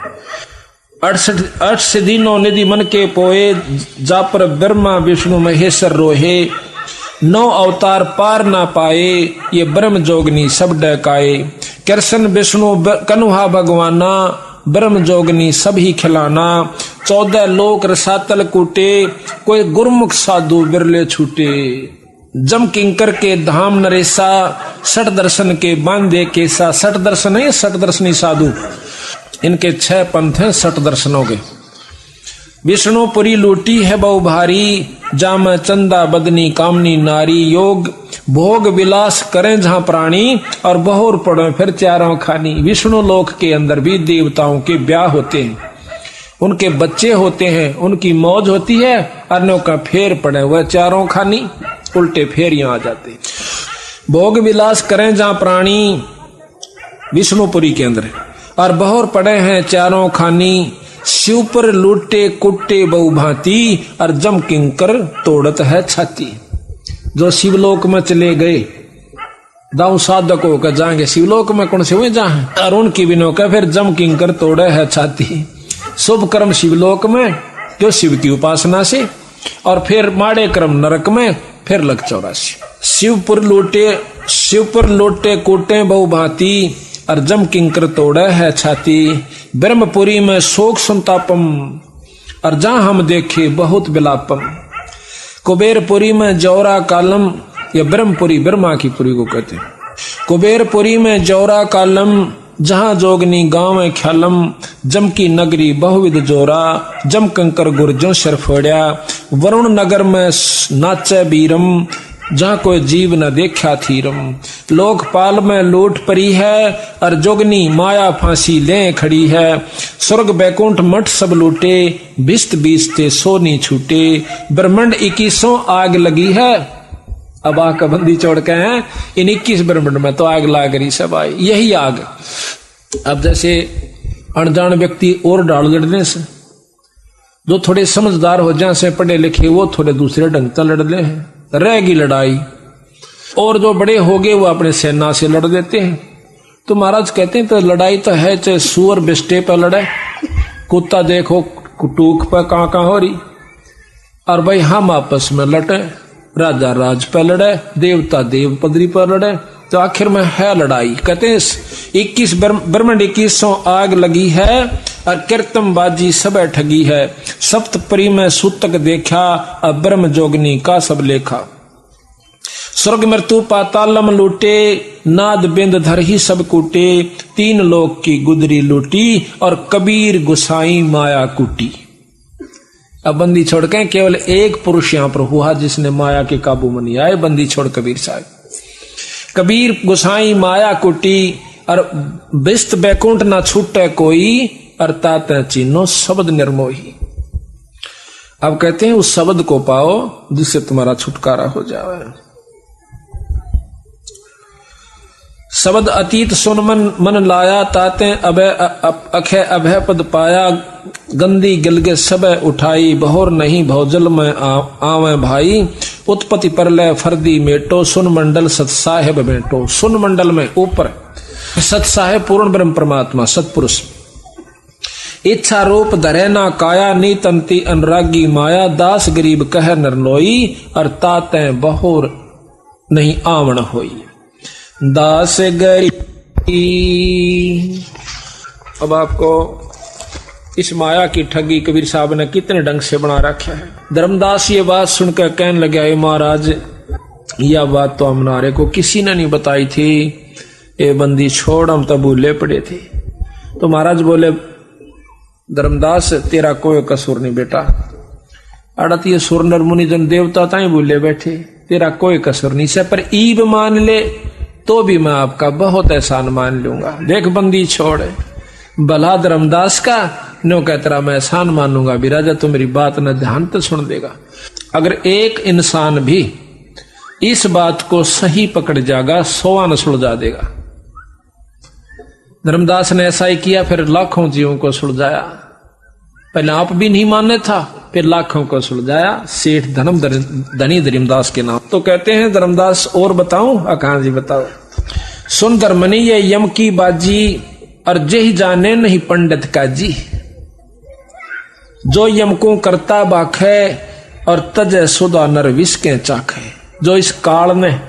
68 दिनों निधि मन के पोए, जा पर ब्रह्मा विष्णु महेश्वर रोहे। 9 अवतार पार ना पाए, ये ब्रह्म जोगनी सब डकाए। कृष्ण विष्णु कन्हा भगवाना, ब्रह्म जोगनी सभी खिलाना। 14 लोक रसातल कूटे, कोई गुरमुख साधु बिरले छूटे। जम किंकर के धाम नरेसा, 60 दर्शन के बांधे केसा। 60 दर्शन है, 60 दर्शनी साधु, इनके 6 पंथ हैं 60 दर्शनों के। विष्णुपुरी लूटी है बहु भारी, जाम चंदा बदनी कामनी नारी। योग भोग विलास करें जहां प्राणी, और बहुर पड़े फिर चारों खानी। विष्णु लोक के अंदर भी देवताओं के ब्याह होते हैं, उनके बच्चे होते हैं, उनकी मौज होती है, अन्यों का फेर पड़े वह चारों खानी, उल्टे फेर यहां आ जाते। भोग विलास करें जहां प्राणी, विष्णुपुरी के अंदर, और बहुर पड़े हैं चारों खानी। शिव पर लूटे कुट्टे बहु भांति, और जम किंकर तोड़त है छाती। जो शिवलोक में चले गए, दाऊ साधक होकर जाएंगे शिवलोक में, कौन से हुए जहां, और उनकी बिनो का फिर जम किंकर तोड़े है छाती। शुभ कर्म शिवलोक में जो शिव की उपासना से, और फिर माड़े कर्म नरक में, फिर लग 84। शिव पर लोटे कोटे बहु भांति, और जम किंकर तोड़े है छाती। ब्रह्मपुरी में शोक संतापम, और जहां हम देखे बहुत विलापम। कुबेरपुरी में जौरा कालम, या ब्रह्मपुरी ब्रह्मा की पुरी को कहते हैं। कुबेरपुरी में जौरा कालम, जहां जोगनी गांव में ख्यालम। जम की नगरी बहुविध जोरा, जम कंकर गुर्जों शर फोड़िया। वरुण नगर में नाचे बीरम, जहां कोई जीव न देखा थीरम। लोकपाल में लूट परी है, और जोगनी माया फांसी ले खड़ी है। स्वर्ग बैकुंठ मठ सब लूटे, बिस्त बीसते सोनी छूटे। ब्रह्मंड 21 आग लगी है। अब आग का बंदी छोड़ के हैं, इन 21 ब्रह्मंड में तो आग लाग रही सब आई, यही आग। अब जैसे अनजान व्यक्ति और डाल लड़ने से, जो थोड़े समझदार हो जाए से पढ़े लिखे, वो थोड़े दूसरे ढंग से लड़ ले हैं, रहेगी लड़ाई। और जो बड़े हो गए वो अपने सेना से लड़ देते हैं। तो महाराज कहते हैं तो लड़ाई तो है, चाहे सुअर बिस्टे पर लड़े, कुत्ता देखो टूक पर कहाँ हो रही, और भाई हम आपस में लड़े, राजा राज पर लड़े, देवता देव पदरी पर लड़े, तो आखिर में है लड़ाई। कहते हैं 21 ब्रह्मंड 21 आग लगी है, और कीर्तन बाजी सब ठगी है। सप्तपरी में सूतक देखा, अब ब्रह्म जोगनी का सब लेखा। स्वर्ग मृत्यु पातालम लूटे, नाद बिंद धर ही सब कूटे। 3 लोक की गुदरी लूटी, और कबीर गुसाई माया कूटी। अब बंदी छोड़ के केवल एक पुरुष यहां पर हुआ जिसने माया के काबू में नहीं आए, बंदी छोड़ कबीर साहब। कबीर गुसाई माया कुटी, और बिस्त बैकुंठ ना छूटे कोई, अर्थात चिन्हो शब्द निर्मोही। अब कहते हैं उस शब्द को पाओ जिससे तुम्हारा छुटकारा हो जाए। शब्द अतीत सुन मन लाया, ताते अखय अभय पद पाया। गंदी गिलगे सब उठाई, बहुर नहीं भौजल में आवे भाई। उत्पत्ति परलय फर्दी मेटो, सुन मंडल सत साहेब मेटो। सुन मंडल में ऊपर सत साहेब पूर्ण ब्रह्म परमात्मा सतपुरुष। इच्छा रूप धरे ना काया, नीतंती अनुरागी माया। दास गरीब कह नरनोई, और ताते बहुर नहीं आवण होई। दास गरीब। अब आपको इस माया की ठगी कबीर साहब ने कितने ढंग से बना रखा है। धर्मदास ये बात सुनकर कहने लगे, महाराज यह बात तो हमारे को किसी ने नहीं बताई थी, ये बंदी छोड़, हम तो भूले पड़े थे। तो महाराज बोले, धर्मदास तेरा कोई कसूर नहीं बेटा, अड़त ये सुर नर मुनि जन देवता ताई भूले बैठे, तेरा कोई कसूर नहीं से, पर ईब मान ले तो भी मैं आपका बहुत एहसान मान लूंगा। देख बंदी छोड़, भला धर्मदास का नो कह तेरा मैं एहसान मानूंगा भी। राजा तो मेरी बात न ध्यान तो सुन देगा। अगर एक इंसान भी इस बात को सही पकड़ जाएगा, 100 न सुलझा देगा। धर्मदास ने ऐसा ही किया, फिर लाखों जीवों को सुलझाया। पहले आप भी नहीं मानने था, फिर लाखों को सुलझाया। सेठ धनी धर्मदास के नाम। तो कहते हैं धर्मदास और बताऊं? कहां जी बताओ। सुन धर्मनी ये यम की बाजी, और जही जाने नहीं पंडित का जी। जो यम को करता बाखे, और तजय सुधा नर विष के चाखे। जो इस काल में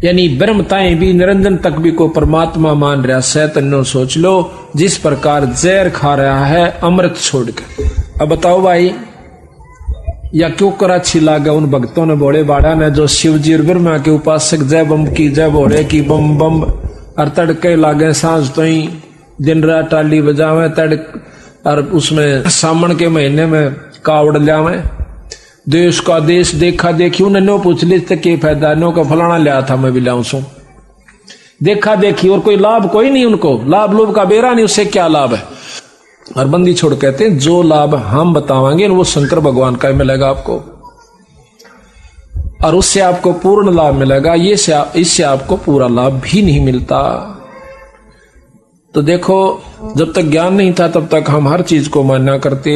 यानी ब्रह्मताएं भी निरंजन तक भी को परमात्मा मान रहा, सैतन्यो सोच लो जिस प्रकार जहर खा रहा है अमृत छोड़कर। अब बताओ भाई, या क्यों कर अच्छी लागे उन भक्तों ने, भोले बाड़ा ने, जो शिवजी और ब्रह्मा के उपासक जय बम की जय भोले की बम बम, और तड़के लागे सांझ तो ही दिन रात टाली बजावे तड़क, और उसमें सावन के महीने में कावड़ लिया मैं देश का देश देखा देखी उन्हें नो पूछ ली के फायदा नो का फलाना लिया था मैं भी लाऊं सू देखा देखी और कोई लाभ कोई नहीं उनको लाभ लोभ का बेरा नहीं उससे क्या लाभ है। और बंदी छोड़ कहते हैं जो लाभ हम बतावांगे वो शंकर भगवान का मिलेगा आपको और उससे आपको पूर्ण लाभ मिलेगा ये इससे आपको पूरा लाभ भी नहीं मिलता। तो देखो जब तक ज्ञान नहीं था तब तक हम हर चीज को मान्या करते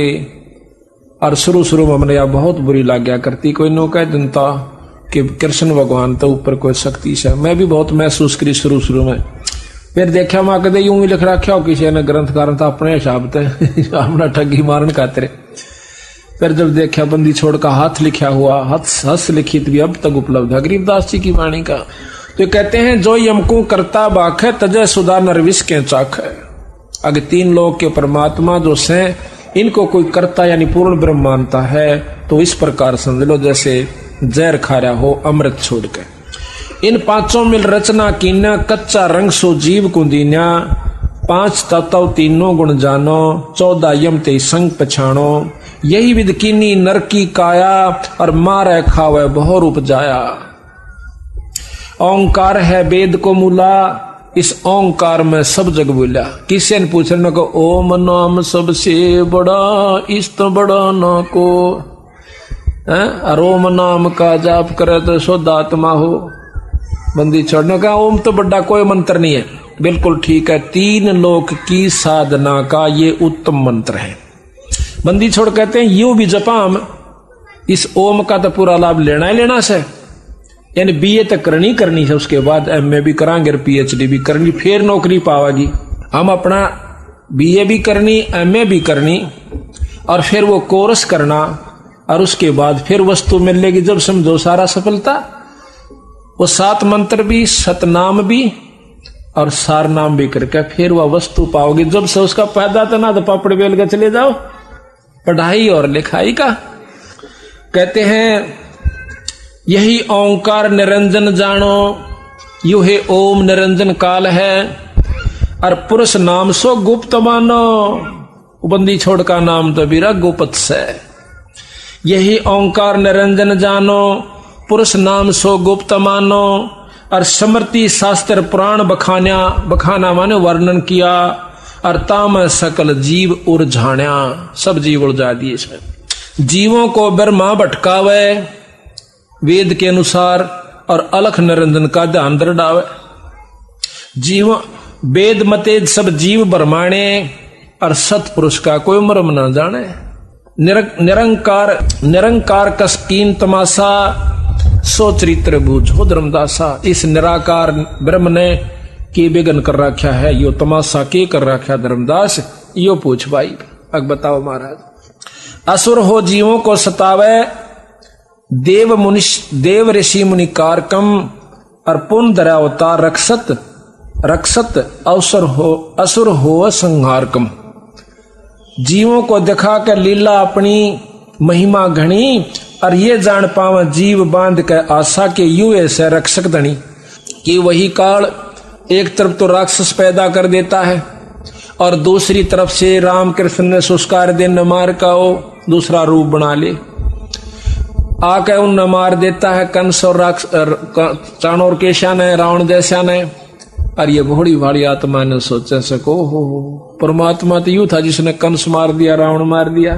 और शुरू में हमने यह बहुत बुरी लग गया करती कोई नो कह जनता कि कृष्ण भगवान तो ऊपर कोई शक्ति से मैं भी बहुत महसूस करी शुरू में फिर देखा मां कदे यूं ही लिख रखा हो किसी ने ग्रंथकार था अपने हिसाब से अपना ठगी मारन खातिर। फिर जब देखा बंदी छोड़ का हाथ लिखा हुआ हस लिखित भी अब तक उपलब्ध है गरीबदास जी की वाणी का। तो कहते हैं जो यमको करता बाख है तजय सुधा नरविश के चाख है। अगर तीन लोग के परमात्मा जो से इनको कोई करता यानी पूर्ण ब्रह्म मानता है तो इस प्रकार समझ लो जैसे जहर खा रहा हो अमृत छोड़ के। इन पांचों मिल रचना कीन्या कच्चा रंग सो जीव कुंदीन्या 5 तत्व तीनों गुण जानो 14 यम ते संग पछाणो यही विद कीनी नर की काया और मारे खावे बहु रूप जाया। ओंकार है वेद को मूला इस ओंकार में सब जग बोला। किसी ने पूछने को ओम नाम सबसे बड़ा इस तो बड़ा ना को और ओम नाम का जाप करे तो शुद्ध आत्मा हो। बंदी छोड़ने का ओम तो बड़ा कोई मंत्र नहीं है बिल्कुल ठीक है 3 लोक की साधना का ये उत्तम मंत्र है। बंदी छोड़ कहते हैं यूं भी जपाम इस ओम का तो पूरा लाभ लेना ही लेना से यानी बीए तक करनी है उसके बाद एमए भी करांगे पीएचडी भी करनी फिर नौकरी पावेगी। हम अपना बीए भी करनी एमए भी करनी और फिर वो कोर्स करना और उसके बाद फिर वस्तु मिलेगी जब समझो सारा सफलता वो 7 मंत्र भी सतनाम भी और सार नाम भी करके फिर वह वस्तु पाओगी। जब से उसका पैदा था ना तो पापड़ बेल के चले जाओ पढ़ाई और लिखाई का। कहते हैं यही ओंकार निरंजन जानो यू है ओम निरंजन काल है और पुरुष नाम सो गुप्त मानो। बंदी छोड़ का नाम तो बीरा गुप्त से यही ओंकार निरंजन जानो पुरुष नाम सो गुप्त मानो और स्मृति शास्त्र पुराण बखाना माने वर्णन किया और ताम सकल जीव उलझाण्या सब जीव उलझा दिए इसमें। जीवों को ब्रह्मा भटकावे वेद के अनुसार और अलख निरंजन का ध्यान दृढ़ावे। जीव वेद मते सब जीव ब्रह्माणे और सतपुरुष का कोई मर्म न जाने। निरंकार कसकीन तमाशा सो चरित्र बूझो धर्मदासा। इस निराकार ब्रह्म ने की विघन कर रखा है यो तमाशा के कर रखा धर्मदास यो पूछ भाई। अब बताओ महाराज असुर हो जीवों को सतावे देव ऋषि मुनि कारकम और पुन दरावतार रक्षत असुर हो संहारकम। जीवों को दिखा कर लीला अपनी महिमा घनी और ये जान पावा जीव बांध के आशा के यू ऐसे रक्षक धनी कि वही काल एक तरफ तो राक्षस पैदा कर देता है और दूसरी तरफ से राम कृष्ण ने सुस्कार दिन मार का वो दूसरा रूप बना ले आके उन मार देता है कंस और चाणोर केशा ने रावण जैसा ने। और ये बड़ी भारी आत्मा ने सोचा सको हो परमात्मा तो यूं था जिसने कंस मार दिया रावण मार दिया।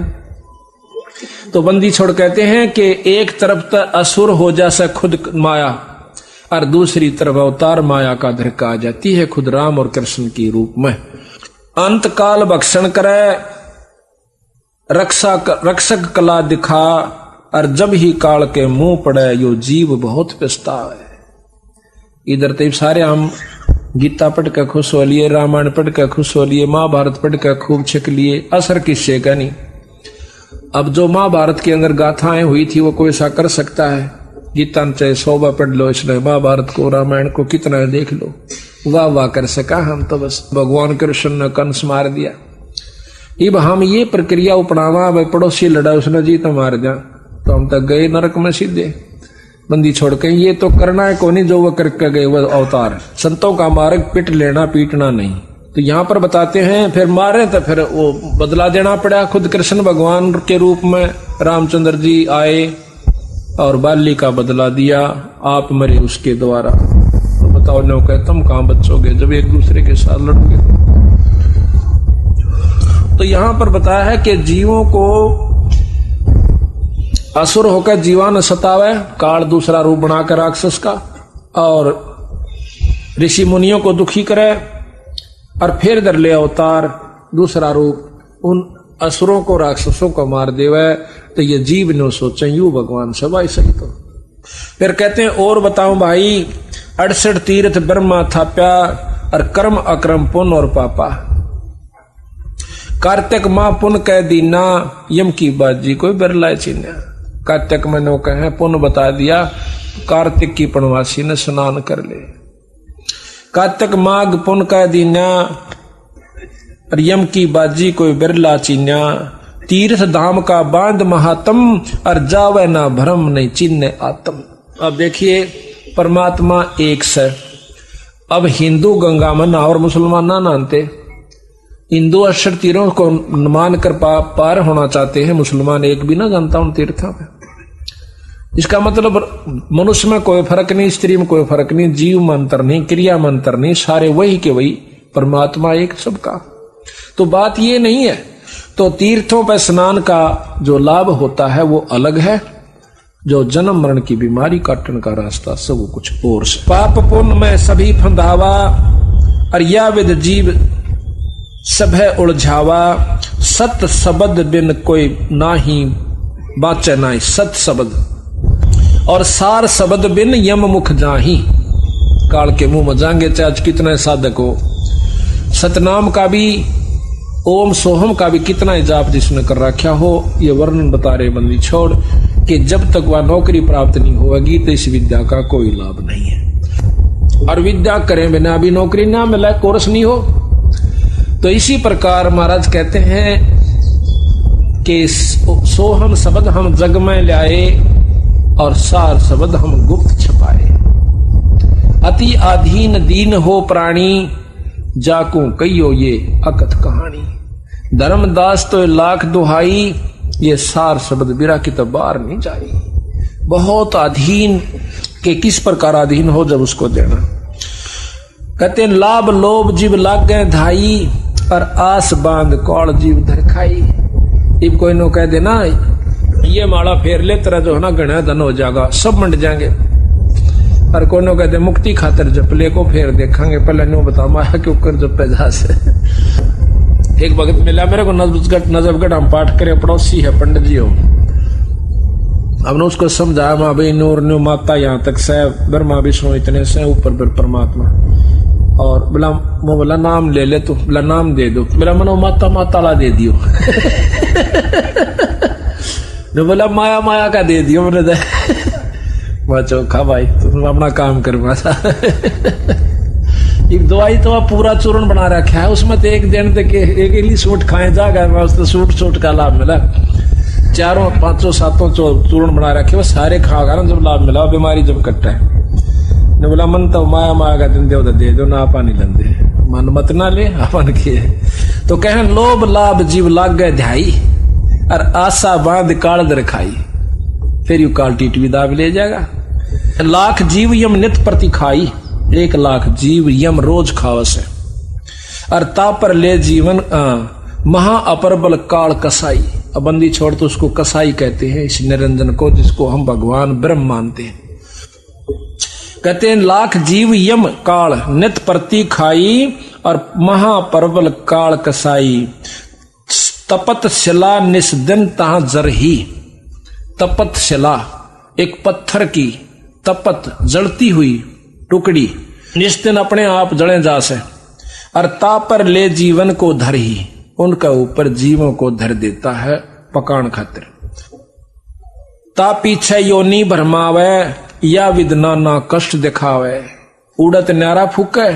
तो बंदी छोड़ कहते हैं कि एक तरफ तो असुर हो जैसा खुद माया और दूसरी तरफ अवतार माया का धरका आ जाती है खुद राम और कृष्ण की रूप में। अंत काल भक्षण करे रक्षक कला दिखा और जब ही काल के मुंह पड़े यो जीव बहुत पछतावे। इधर तो सारे हम गीता पढ़ कर खुश हो लिए रामायण पढ़ कर खुश हो लिए महाभारत पढ़ कर खूब छिक लिए असर किससे का नहीं। अब जो महाभारत के अंदर गाथाएं हुई थी वो कोई ऐसा कर सकता है। गीता चाहे 100 बार पढ़ लो इसलिए महाभारत को रामायण को कितना देख लो वाह वाह कर सका हम तो बस भगवान कृष्ण ने कंस मार दिया। अब हम ये प्रक्रिया अपनावा भाई पड़ोसी लड़ा उसने जी तो मार जा तो हम तक गए नरक में सीधे। बंदी छोड़ के ये तो करना है को नहीं जो वो करके गए वो अवतार। संतों का मार्ग पिट लेना पीटना नहीं तो यहां पर बताते हैं फिर मारे तो फिर वो बदला देना पड़ा। खुद कृष्ण भगवान के रूप में रामचंद्र जी आए और बाली का बदला दिया, आप मरे उसके द्वारा। तो बताओ नो कहे तुम कहां बचोगे जब एक दूसरे के साथ लड़ोगे। तो यहां पर बताया है कि जीवों को असुर होकर जीवान सतावे, काल दूसरा रूप बनाकर राक्षस का, और ऋषि मुनियों को दुखी करे, और फिर दर ले अवतार दूसरा रूप उन असुरों को राक्षसों को मार देवे। तो ये जीव ने सोचे यू भगवान सब ऐसा ही। तो फिर कहते हैं और बताऊं भाई, 68 तीर्थ ब्रह्मा थाप्या, और कर्म अक्रम पुण्य और पापा। कार्तिक माह पुण्य कह दीना, यम की बाजी कोई बिरला चिन्ह। कार्तिक में नो कहे पुण्य बता दिया, कार्तिक की पुण्यवासी ने स्नान कर ले। कार्तिक माघ पुण्य कह दीना, और यम की बाजी कोई बिरला चिन्ह। तीर्थ धाम का बांध महात्म, और जावे ना भ्रम नहीं चिन्ह आत्म। अब देखिए परमात्मा एक से। अब हिंदू गंगा में ना और मुसलमान ना नहाते, हिंदू 68 तीरों को मान कर पार होना चाहते हैं, मुसलमान एक भी ना जानता उन तीर्थों में। इसका मतलब मनुष्य में कोई फर्क नहीं, स्त्री में कोई फर्क नहीं, जीव में अंतर नहीं, क्रिया में अंतर नहीं, सारे वही के वही, परमात्मा एक सबका। तो बात ये नहीं है। तो तीर्थों पर स्नान का जो लाभ होता है वो अलग है, जो जन्म मरण की बीमारी काटने का रास्ता सब वो कुछ और से। पाप पुण्य में सभी फंदावा, और या विद जीव सब है उलझावा। सत शब्द बिन कोई नाही बाचे नाही, सत शब्द और सार शब्द बिन यम मुख जाही। काल के मुंह में जाएंगे चाहे कितने साधक हो। सतनाम का भी, ओम सोहम का भी कितना जाप जिसने कर रखा हो, ये वर्णन बता रहे बंदी छोड़, कि जब तक वह नौकरी प्राप्त नहीं होगी तो इस विद्या का कोई लाभ नहीं है। और विद्या करें बिना भी नौकरी ना मिले, कोर्स नहीं हो। तो इसी प्रकार महाराज कहते हैं कि सोहम शब्द हम जग में लाए, और सार शब्द हम गुप्त छपाए। अति अधीन दीन हो प्राणी, जाकू कहियो ये अकथ कहानी। धर्मदास तो लाख दुहाई, ये सार शब्द बिरा की तो बाहर नहीं जाई। बहुत अधीन के किस प्रकार अधीन हो जब उसको देना। कहते हैं लाभ लोभ जीव लाग गए धाई, और आस बांध कौड़ जीव धर खाई। इब कोई नो कह देना ये माला फेर ले तेरा जो है ना गणा धन हो जाएगा, सब मंड जाएंगे। और कोई नो कहते मुक्ति खातर जपले को फेर देखेंगे, पहले नो बता माया क्यों कर जपे जा से। एक भगत मिला मेरे को नजबगढ़ हम पाठ करे, पड़ोसी है पंडित जी हो। अब ने उसको समझाया माँ भाई नूर न्यू माता यहाँ तक से ब्रह्मा विष्णु इतने से ऊपर फिर परमात्मा। और बोला नाम ले ले, तो बोला नाम दे दो। बोला मनो माता माताला दे दियो। ने बोला माया माया का दे दियो। मैंने चौखा भाई तुम अपना काम कर। एक दवाई तो पूरा चूर्ण बना रखा है, उसमें तो एक दिन तक एक ही सूट खाए जाएगा, उसको सूट का लाभ मिला। 4 5 7 चूर्ण बना रखे वो सारे खाओगा ना, जब लाभ मिला बीमारी जब कट्टा है। ने बोला मन तो माया माया का दिन दे दो ना, आपा नहीं दंदे मन मत ना ले अपन के। तो कहें लोभ लाभ जीव लाग गए ध्याई, और आशा बांध काल दर खाई। फिर यू काल टीटवी दाब ले जाएगा। लाख जीव यम नित प्रति खाई, 1 लाख जीव यम रोज खावस है। और तापर ले जीवन महा अपरबल काल कसाई। अब बंदी छोड़ तो उसको कसाई कहते हैं इस निरंजन को, जिसको हम भगवान ब्रह्म मानते हैं। कहते हैं लाख जीव यम काल नित प्रति खाई, और महापरबल काल कसाई। तपत शिला निस्दिन तहा जरही। तपत शिला एक पत्थर की तपत जलती हुई टुकड़ी, निस्दिन अपने आप जले जा से। और तापर ले जीवन को धर ही, उनका ऊपर जीवों को धर देता है पकान खातिर। ता पीछे योनी भरमावे, या विदना ना कष्ट दिखावे। उड़त न्यारा फूके,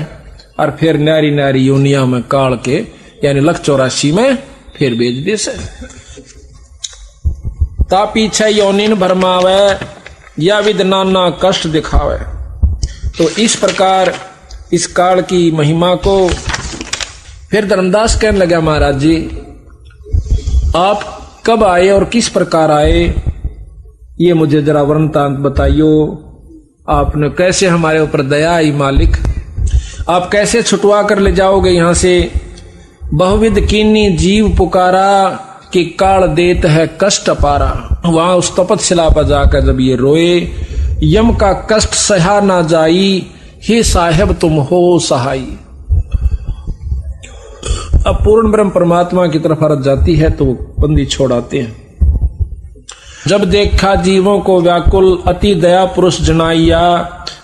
और फिर न्यारी न्यारी योनिया में काल के यानी 184 में फिर बेच दे से। ता पीछे योनिन भरमावे, या विदना ना कष्ट दिखावे। तो इस प्रकार इस काल की महिमा को फिर धर्मदास कहने लगा, महाराज जी आप कब आए और किस प्रकार आए, ये मुझे जरा वृत्तांत बताइयो। आपने कैसे हमारे ऊपर दया आई मालिक, आप कैसे छुटवा कर ले जाओगे यहां से। बहुविध कीनी जीव पुकारा कि काल देत है कष्ट अपारा। वहां उस तपतशिला पर जाकर जब ये रोए, यम का कष्ट सहा ना जाई, हे साहेब तुम हो सहाई। अब पूर्ण ब्रह्म परमात्मा की तरफ हरत जाती है तो वो बंदी छोड़ाते हैं। जब देखा जीवों को व्याकुल, अति दया पुरुष जनाइया,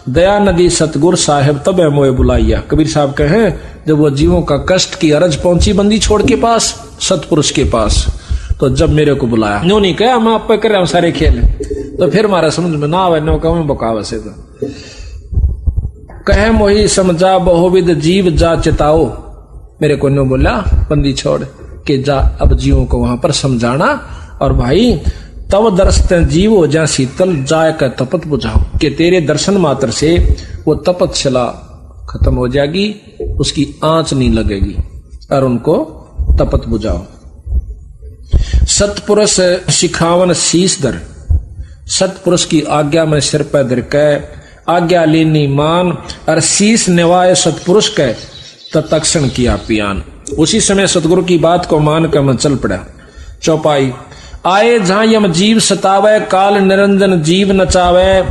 दया नदी सतगुर साहेब तब है मोए बुलाइया। कबीर साहब कहे जब वो जीवों का कष्ट की अरज पहुंची बंदी छोड़ के पास, सतपुरुष के पास, तो जब मेरे को बुलाया, न्यू नहीं कहा हम आप पे कर रहे हम सारे खेल, तो फिर हमारा समझ में ना आवे, नो कहूं बकाव से तो कहे मोही समझा बहुविध जीव जा चिताओ। मेरे को न्यू बोला बंदी छोड़ के जा, अब जीवों को वहां पर समझाना, और भाई तब दर्शन जीव हो जा शीतल, जाय का तपत बुझाओ, कि तेरे दर्शन मात्र से वो तपतशिला खत्म हो जाएगी, उसकी आंच नहीं लगेगी, और उनको तपत बुझाओ। सतपुरुष शिखावन शीश दर, सतपुरुष की आज्ञा में सिर पर धर के आज्ञा लेनी मान, और शीश निवाए सतपुरुष के तत्क्षण किया पियान। उसी समय सतगुरु की बात को मान कर मैं चल पड़ा। चौपाई आए जहां यम जीव सतावे, काल निरंजन जीव नचावे,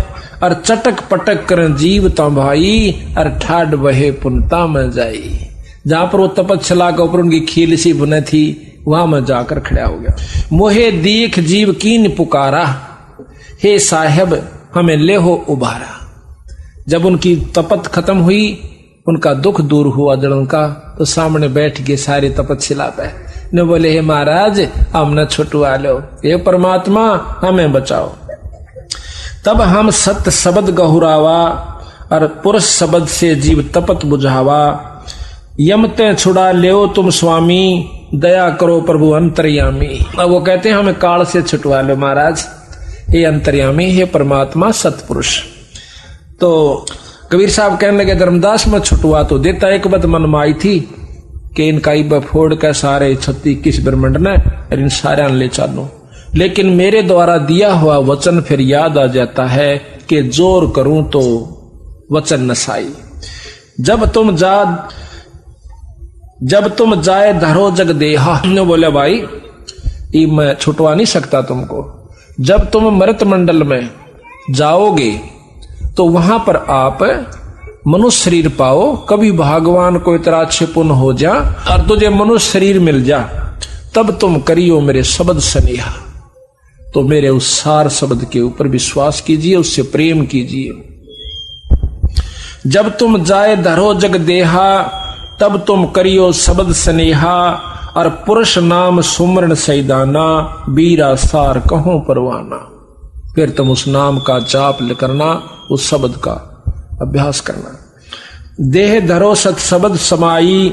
और चटक पटक कर जीव तो भाई, और ठाड बहे पुनता में जाई। जहां पर वो तपतशिला के ऊपर उनकी खील सी बुने थी, वहां मैं जाकर खड़ा हो गया। मोहे दीख जीव कीन पुकारा, हे साहेब हमें ले हो उबारा। जब उनकी तपत खत्म हुई, उनका दुख दूर हुआ जड़ों का, तो सामने बैठ गए सारे तपतशिला पे, ने बोले हे महाराज हमने छुटवा लो, हे परमात्मा हमें बचाओ। तब हम सत्य शब्द गहुरावा, और पुरुष शब्द से जीव तपत बुझावा। यमते छुड़ा ले तुम स्वामी, दया करो प्रभु अंतर्यामी। अब वो कहते हैं हमें काल से छुटवा लो महाराज, हे अंतर्यामी, हे परमात्मा सतपुरुष। तो कबीर साहब कहने लगे धर्मदास में छुटवा तो देता, एक बात मन में आई थी कि इनका इब फोड़ के सारे 36 ब्रह्मंड ने इन सारे ले चालू, लेकिन मेरे द्वारा दिया हुआ वचन फिर याद आ जाता है कि जोर करूं तो वचन नसाई। जब तुम जाए धरो जग देहा, बोले भाई ये मैं छुटवा नहीं सकता तुमको। जब तुम मृत मंडल में जाओगे तो वहां पर आप मनुष्य शरीर पाओ, कभी भगवान को इतना अच्छे पुण्य हो जा और तुझे मनुष्य शरीर मिल जा, तब तुम करियो मेरे शब्द स्नेहा। तो मेरे उस सार शब्द के ऊपर विश्वास कीजिए, उससे प्रेम कीजिए। जब तुम जाए धरो जग देहा, तब तुम करियो शब्द स्नेहा, और पुरुष नाम सुमरण सैदाना, बीरा सार कहो परवाना। फिर तुम उस नाम का जाप करना, उस शब्द का अभ्यास करना। देह धरो सत शब्द समाई,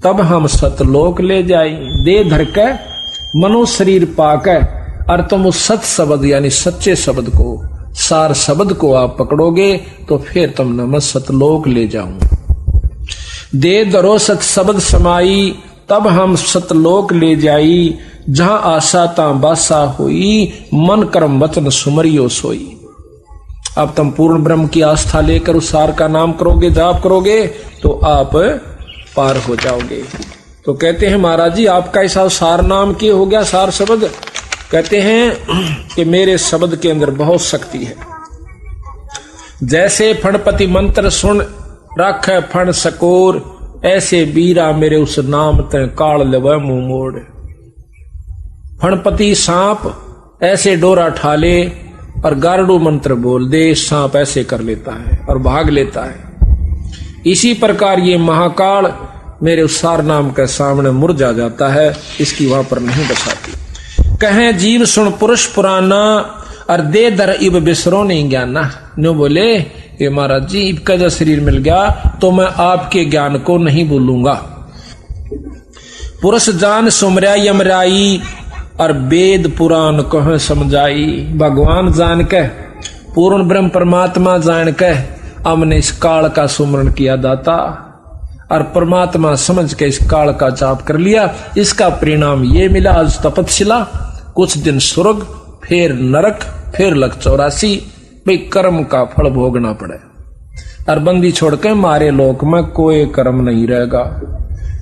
तब हम सतलोक ले जाई। देह धर के मनुष्य शरीर पाके, और तुम उस सत शब्द यानी सच्चे शब्द को, सार शब्द को आप पकड़ोगे तो फिर तुम नमः सतलोक ले जाऊं। देह धरो सत शब्द समाई, तब हम सतलोक ले जाई। जहां आशा ता बासा हुई, मन कर्म वचन सुमरियो सोई। अब तुम पूर्ण ब्रह्म की आस्था लेकर उस सार का नाम करोगे, जाप करोगे, तो आप पार हो जाओगे। तो कहते हैं महाराज जी आपका ऐसा सार नाम की हो गया, सार शब्द। कहते हैं कि मेरे शब्द के अंदर बहुत शक्ति है। जैसे फणपति मंत्र सुन रख फण सकोर, ऐसे बीरा मेरे उस नाम ते काल लव मुंह मोड़। फणपति सांप ऐसे डोरा ठाले और गारडू मंत्र बोल दे, सांप ऐसे कर लेता है और भाग लेता है। इसी प्रकार ये महाकाल मेरे उस सार नाम के सामने मुरझा जाता है, इसकी वहां पर नहीं बसाती। कहें जीव सुन पुरुष पुराना, और दे दर इब बिसरो नहीं ज्ञाना। नो बोले ये महाराज जी इब का शरीर मिल गया तो मैं आपके ज्ञान को नहीं भूलूंगा। पुरुष जान सुमरा यमराई, और वेद पुराण कह समझाई। भगवान जान के, पूर्ण ब्रह्म परमात्मा जान के हमने इस काल का सुमरण किया दाता। और परमात्मा समझ के इस काल का जाप कर लिया। इसका परिणाम ये मिला, आज तपस्या, कुछ दिन स्वर्ग, फिर नरक, फिर लख 84। भाई कर्म का फल भोगना पड़े। और बंदी छोड़ के मारे लोक में कोई कर्म नहीं रहेगा,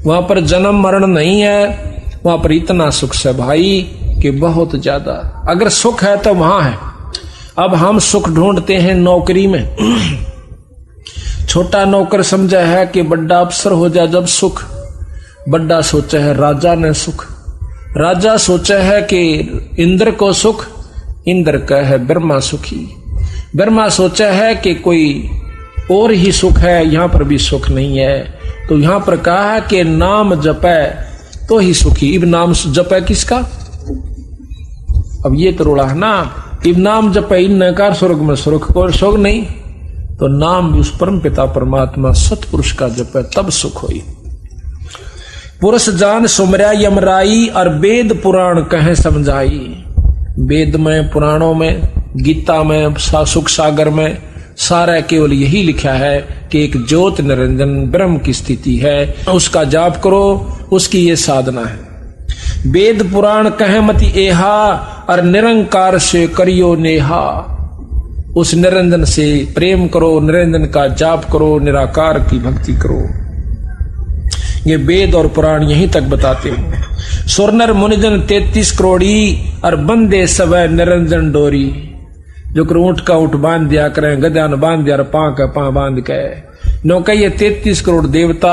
वहां पर जन्म मरण नहीं है। वहां पर इतना सुख से भाई कि बहुत ज्यादा। अगर सुख है तो वहां है। अब हम सुख ढूंढते हैं नौकरी में। छोटा नौकर समझा है कि बड़ा अफसर हो जाए जब सुख, बड़ा सोचा है राजा ने सुख। राजा सोचा है कि इंद्र को सुख, इंद्र का है ब्रह्मा सुखी। ब्रह्मा सोचा है कि कोई और ही सुख है, यहां पर भी सुख नहीं है। तो यहां पर कहा है कि नाम जपे तो ही सुखी। इब नाम जपे किसका? अब ये तो रोड़ा है ना, इब नाम जपे इन नकार स्वर्ग में सुख को सुख नहीं, तो नाम भी उस परम पिता परमात्मा सतपुरुष का जपे तब सुख होई। पुरुष जान सुमरा यमराई और वेद पुराण कहे समझाई। वेद में, पुराणों में, गीता में, सुख सागर में सारा केवल यही लिखा है कि एक ज्योत निरंजन ब्रह्म की स्थिति है, उसका जाप करो, उसकी ये साधना है। वेद पुराण कहे मति एहा और निरंकार से करियो नेहा। उस निरंजन से प्रेम करो, निरंजन का जाप करो, निराकार की भक्ति करो। ये वेद और पुराण यहीं तक बताते हैं। सुरनर मुनिजन 33 करोड़ी और बंदे सब निरंजन डोरी। जो ऊंट का ऊंट बांध दिया करें, गधा न बांध दिया, पां का पां बांध के नो कहिए 33 करोड़ देवता,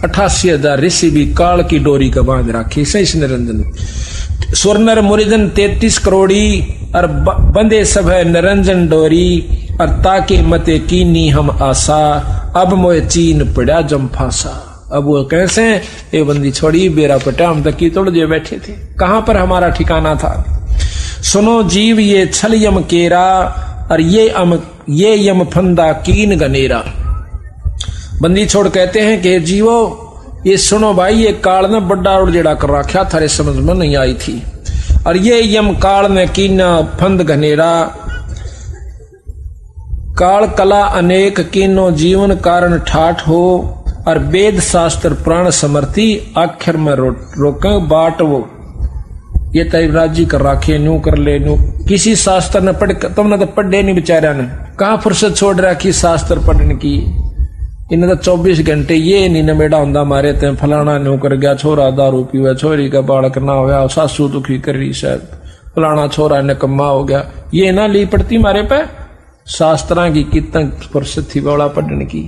88,000 ऋषि भी काल की डोरी का बांध राखी से इस निरंजन। सुरनर मुनिजन 33 करोड़ी और बंदे सब है निरंजन डोरी। और ताके मते कीनी हम आशा, अब मोए चीन पड़ा जम फांसा। अब वो कैसे? ये बंदी छोड़ी बेरा पटा, हम तक की तोड़ दिए बैठे थे, कहां पर हमारा ठिकाना था। सुनो जीव ये छल यम केरा और ये यम फंदा कीन गनेरा। बंदी छोड़ कहते हैं कि जीवो ये सुनो भाई, ये काल ने बड़ा उड़जेड़ा कर रखा, थारे समझ में नहीं आई थी। और ये यम काल ने कीना फंद घनेरा। काल कला अनेक कीनो जीवन कारण ठाठ हो। और वेद शास्त्र प्राण समर्थी आखिर में रोके बाट वो। ये तैराजी कर राखे, न्यू कर ले न्यू। किसी शास्त्र ने पढ़, तुमने तो पढ़े नहीं बेचारा ने, कहां फुर्सत छोड़ रखी शास्त्र पढ़ने की। इन्हें तो 24 घंटे ये नहीं नमेड़ा होंदा मारे ते फलाना न्यू कर गया, छोरा दारू पीवे, छोरी का बालक ना होया, सासू दुखी कर रही शायद, फलाना छोरा निकम्मा हो गया। ये ना ली पड़ती मारे पे शास्त्रा की कितना फुर्सत थी बड़ा पढ़ने की।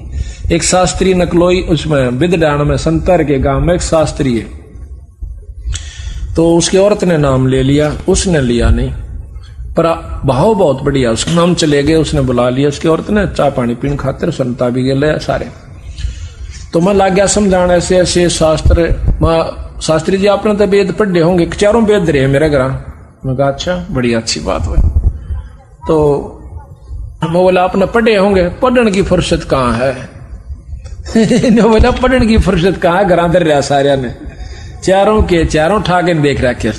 एक शास्त्री नकलोई, उसमें विदडान में संतर के गांव में एक शास्त्री है, तो उसकी औरत ने नाम ले लिया, उसने लिया नहीं, पर भाव बहुत बढ़िया, उसका नाम चले गए, उसने बुला लिया। उसकी औरत ने चाय पानी पीने खातिर संता भी गए सारे। तो मैं लग गया समझाने ऐसे ऐसे शास्त्र। शास्त्री जी आपने तो वेद पढ़े होंगे, चारों वेद रहे मेरे घर। मैं कहा अच्छा, बड़ी अच्छी बात हुई। तो मैं बोला आपने पढ़े होंगे, पढ़ने की फुर्सत कहाँ है। बोला पढ़ने की फुर्सत कहाँ है, घर दर रहा सारे ने, चारों के चारों ठाके देख रखे।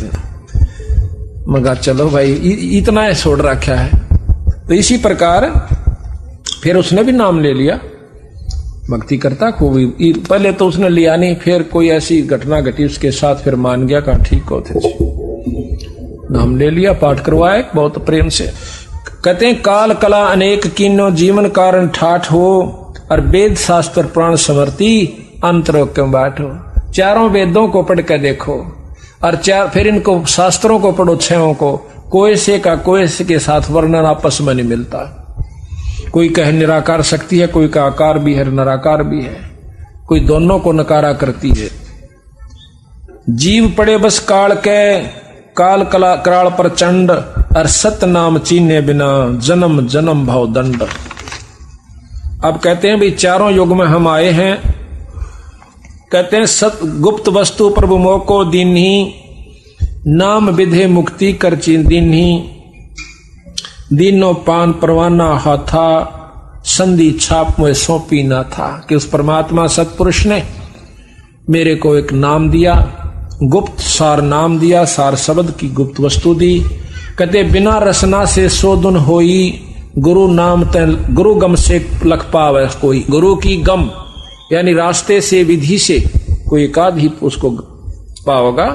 मगर चलो भाई इतना छोड़ रखा है। तो इसी प्रकार फिर उसने भी नाम ले लिया, भक्ति करता खूब। पहले तो उसने लिया नहीं, फिर कोई ऐसी घटना घटी उसके साथ, फिर मान गया, कहा ठीक हो थे, नाम ले लिया, पाठ करवाए बहुत प्रेम से। कहते हैं काल कला अनेक कीनो जीवन कारण ठाठ हो। और वेद शास्त्र प्राण समर्थी अंतरो क्यों बांटो। चारों वेदों को पढ़ कर देखो और फिर इनको शास्त्रों को पढ़ो, छहों को। कोई से का कोई से के साथ वर्णन आपस में नहीं मिलता। कोई कहे निराकार शक्ति है, कोई का आकार भी है, निराकार भी है, कोई दोनों को नकारा करती है। जीव पड़े बस काल के, काल कला कराल प्रचंड। और सत्य नाम चीने बिना जन्म जन्म भाव दंड। अब कहते हैं भाई चारों युग में हम आए हैं। कहते हैं सत गुप्त वस्तु प्रभु मोको दीन्ही, नाम विधे मुक्ति कर चीन दीन्ही। दीनो पान परवाना हाथा, संधि छाप में सौंपी ना था। कि उस परमात्मा सतपुरुष ने मेरे को एक नाम दिया, गुप्त सार नाम दिया, सार शब्द की गुप्त वस्तु दी। कहते बिना रसना से शोधन होई, गुरु नाम गुरु गम से लख पावे कोई। गुरु की गम यानी रास्ते से विधि से कोई एकाध ही उसको पाओगा,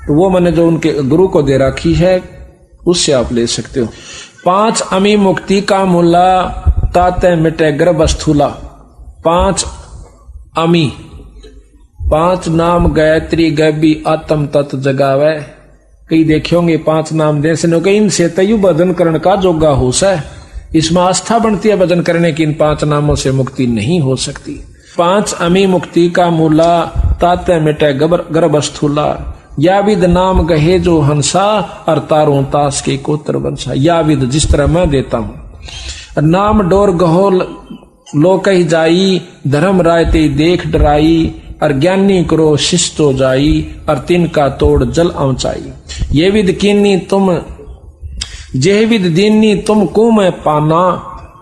तो वो मैंने जो उनके गुरु को दे रखी है उससे आप ले सकते हो। 5 अमी मुक्ति का मूला ताते मिटे गर्भ स्थूला। 5 अमी, 5 नाम गायत्री गैबी आत्म तत्व जगावे। कई देखे होंगे 5 नाम दे से इनसे तयु भजन करण का जोगा हो सा। इसमें आस्था बनती है भजन करने की, इन 5 नामों से मुक्ति नहीं हो सकती। 5 अमी मुक्ति का मूला ताते मिटे गर्भ स्थूला। या विद नाम गहे जो हंसा और तारों तास के कोत्र बंसा। या विद जिस तरह मैं देता हूं। नाम डोर गहो लो कही जाई, धर्म राय ते देख डराई, और ज्ञानी करो शिष्टो जाई, और तिनका तोड़ जल ऊंचाई। ये विद कीनी तुम जेह विद दीनी तुम को मैं पाना,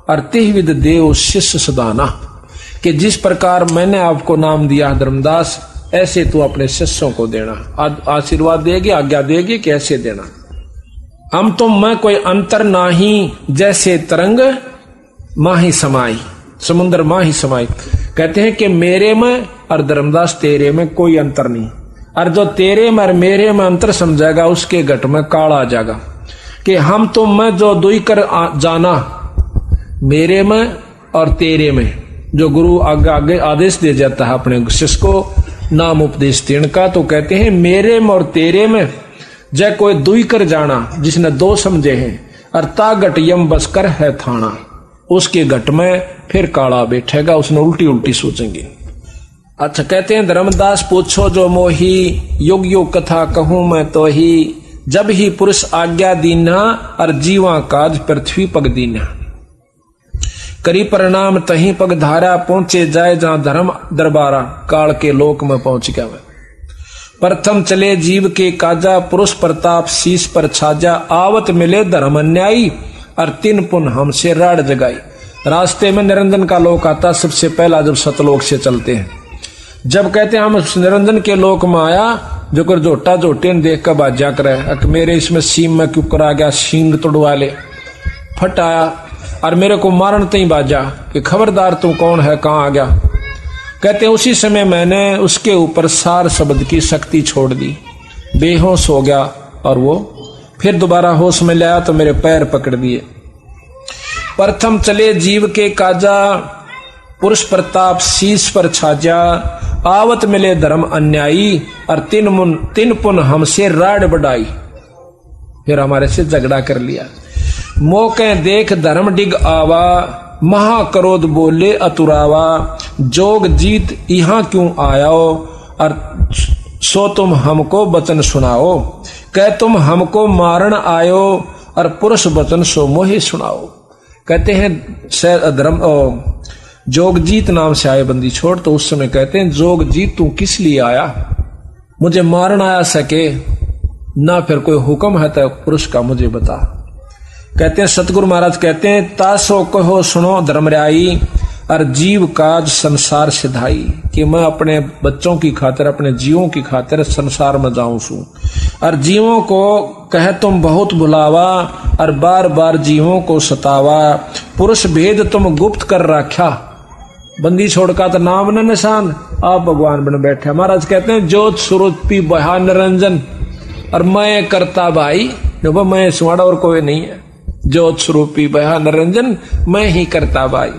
और तेह विद देव शिष्य सदाना। कि जिस प्रकार मैंने आपको नाम दिया धर्मदास, ऐसे तू अपने शिष्यों को देना। आशीर्वाद देगी, आज्ञा देगी कि ऐसे देना। हम तुम में कोई अंतर नाही, जैसे तरंग माही समाई, समुद्र माही समाई। कहते हैं कि मेरे में और धर्मदास तेरे में कोई अंतर नहीं, और जो तेरे में और मेरे में अंतर समझेगा उसके घट में काल आ जाएगा। कि हम तुम में जो दुई कर जाना, मेरे में और तेरे में, जो गुरु आगे आगे आदेश दे जाता है अपने शिष्य को नाम उपदेश देने का, तो कहते हैं मेरे में और तेरे में जय कोई दुई कर जाना, जिसने 2 समझे हैं, और ता घट यम बस कर है थाना, उसके घट में फिर काला बैठेगा, उसने उल्टी उल्टी सोचेंगे। अच्छा, कहते हैं धर्मदास पूछो जो मोही, युग युग कथा कहूं मैं तो ही, जब ही पुरुष आज्ञा दीना, और जीवा काज पृथ्वी पग दीना। करी परिणाम तही पग धारा, पहुंचे जाए जहां धर्म दरबारा, काल के लोक में पहुंच गया। प्रथम चले जीव के काजा, पुरुष प्रताप शीश पर छाजा, आवत मिले धर्म अन्यायी, और 3 पुन हमसे राड जगाई। रास्ते में निरंजन का लोक आता सबसे पहला, जब सतलोक से चलते हैं। जब कहते हैं हम निरंजन के लोक में आया, जो कर जोटा जोटे ने देख कर बाजा करे, मेरे इसमें सीम में क्यों करा गया, सींग तोड़वा ले, फट आया और मेरे को मारन तई बाजा कि खबरदार तू कौन है, कहां आ गया। कहते हैं उसी समय मैंने उसके ऊपर सार शब्द की शक्ति छोड़ दी, बेहोश हो गया, और वो फिर दोबारा होश में लाया तो मेरे पैर पकड़ दिए। प्रथम चले जीव के काजा, पुरुष प्रताप शीश पर छाजा, आवत मिले धर्म अन्यायी, और 3 पुन हमसे राड बढ़ाई। फिर हमारे से झगड़ा कर लिया। मौके देख धर्म डिग आवा, महाक्रोध बोले अतुरावा, जोग जीत यहाँ क्यों आयाओ, और सो तुम हमको वचन सुनाओ। कह तुम हमको मारन आयो, और पुरुष वचन सो मोहि सुनाओ। कहते हैं धर्म जोगजीत नाम से आए बंदी छोड़, तो उस समय कहते हैं जोगजीत तू किस लिए आया, मुझे मारन आया सके ना, फिर कोई हुक्म है तो पुरुष का मुझे बता। कहते हैं सतगुरु महाराज कहते हैं तासो कहो सुनो धर्मराई, और जीव काज संसार सिधाई। कि मैं अपने बच्चों की खातिर, अपने जीवों की खातिर संसार में जाऊं सू, और जीवों को कहे तुम बहुत बुलावा, और बार बार जीवों को सतावा। पुरुष भेद तुम गुप्त कर रखा, बंदी छोड़का तो नाम न निशान, आप भगवान बन बैठे। महाराज कहते हैं जोत स्वरूपी बहा निरंजन, और मैं करता भाई, जो मैं सुवाड़ा और कोई नहीं है। ज्योत स्वरूपी बहा निरंजन, मैं ही करता भाई।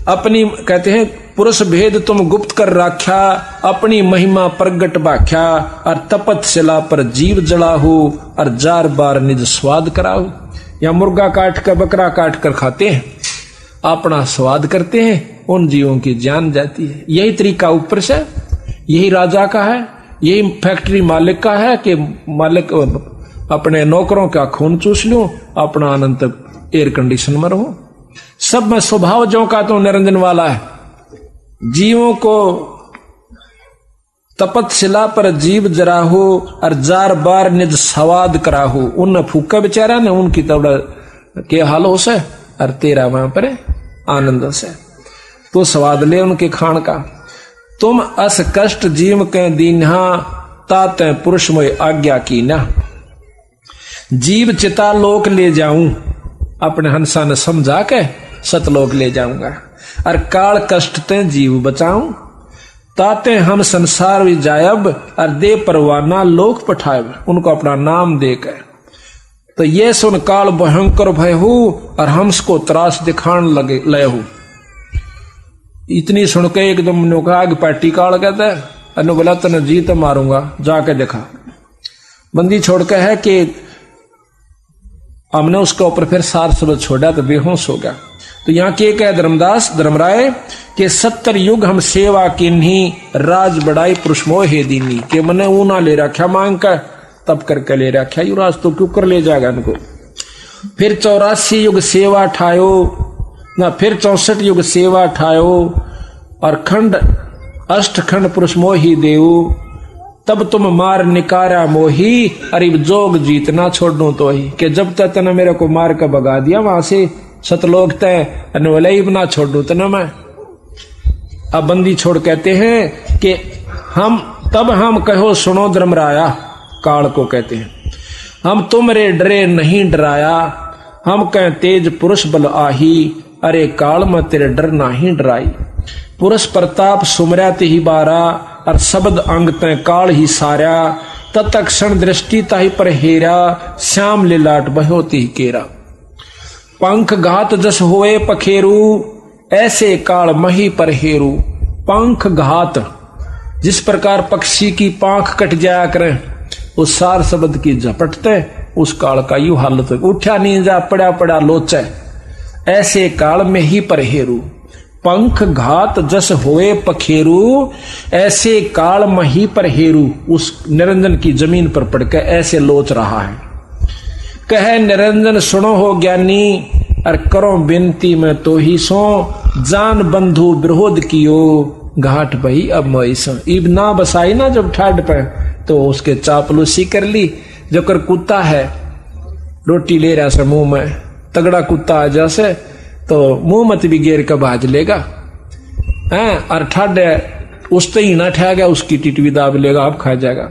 अपनी कहते हैं पुरुष भेद तुम गुप्त कर रखा, अपनी महिमा प्रगट बाख्या, और तपत शिला पर जीव जड़ाहू, और 4 बार निज स्वाद कराहू। या मुर्गा काट कर बकरा काट कर खाते हैं, अपना स्वाद करते हैं, उन जीवों की जान जाती है। यही तरीका ऊपर से, यही राजा का है, यही फैक्ट्री मालिक का है कि मालिक अपने नौकरों का खून चूस लूं, अपना अनंत एयर कंडीशन में रहूं। सब में स्वभाव जो का तो निरंजन वाला है। जीवों को तपत शिला पर जीव जराहू, और 4 बार निज स्वाद कराहू। उन फूका बेचारा ने उनकी तबड़ा के हाल हो से, और तेरा वहां पर आनंद से तो स्वाद ले उनके खान का। तुम अस कष्ट जीव के दीन्हा, ताते पुरुष मोय आज्ञा की ना। जीव चिता लोक ले जाऊं, अपने हंसा ने समझा के सतलोक ले जाऊंगा। और काल कष्ट ते जीव बचाऊं, ताते हम संसार भी जायब और दे परवाना लोक पठायब, उनको अपना नाम देकर। तो ये सुन काल भयंकर भय हो और हमसको त्रास दिखाने लगे लय हो। इतनी सुन के एकदम ने कहा कि पार्टी काल कहता है, अनु बोला तने जीत मारूंगा, जाके देखा। बंदी छोड़ के है कि हमने उसके ऊपर फिर सार शब्द छोड़ा तो बेहोश हो गया। तो यहाँ के कह धर्मदास धर्मराय के 70 युग हम सेवा किन्हीं राज बढ़ाई पुरुष मोह हे दीनी, के मने ऊना ले रखा मांग कर तब करके ले रखा युवराज तो क्यों कर ले जाएगा इनको। फिर 84 युग सेवा ठायो ना, फिर 64 युग सेवा ठायो और खंड अष्ट खंड पुरुष मोही देव, तब तुम मार निकारा मोही अरिब जोग जीतना छोड़ू तो ही, कि जब तक तने मेरे को मार कर भगा दिया वहां से सतलोक तय अनवलई ना छोड़ू तना मैं। अब बंदी छोड़ कहते हैं कि हम कहो सुनो धर्मराया, काल को कहते हैं, हम तुमरे डरे नहीं डराया, हम कह तेज पुरुष बल आही, अरे काल में तेरे डर नहीं डराई। पुरुष प्रताप सुमरा ते ही बारा और शब्द अंग तय काल ही सारा, तत्क्षण दृष्टि ताही पर हेरा, श्याम लिलाट बहोती ही केरा। पंख घात जस होए पखेरू, ऐसे काल मही पर हेरू। पंख घात, जिस प्रकार पक्षी की पांख कट जाया करे उस सार शब्द की झपटते, उस काल का यू हालत हो, उठा नींजा पड़ा पड़ा लोचे, ऐसे काल में ही पर हेरू। पंख घात जस होए पखेरू, ऐसे काल मही पर हेरू, उस निरंजन की जमीन पर पड़कर ऐसे लोच रहा है। कहे निरंजन सुनो हो ज्ञानी, और करो बिनती में तो ही सो, जान बंधु विरोध कियो, घाट भई अब मोइसो। इब ना बसाई ना जब ठाड पे तो उसके चापलूसी कर ली। जो कर कुत्ता है रोटी ले रहा से मुंह में, तगड़ा कुत्ता आ जैसे तो मुंह मत भी गेर का भाज लेगा हैं, और ठाडे उस ही ना ठा गया उसकी टिटवी दाब लेगा, अब खा जाएगा।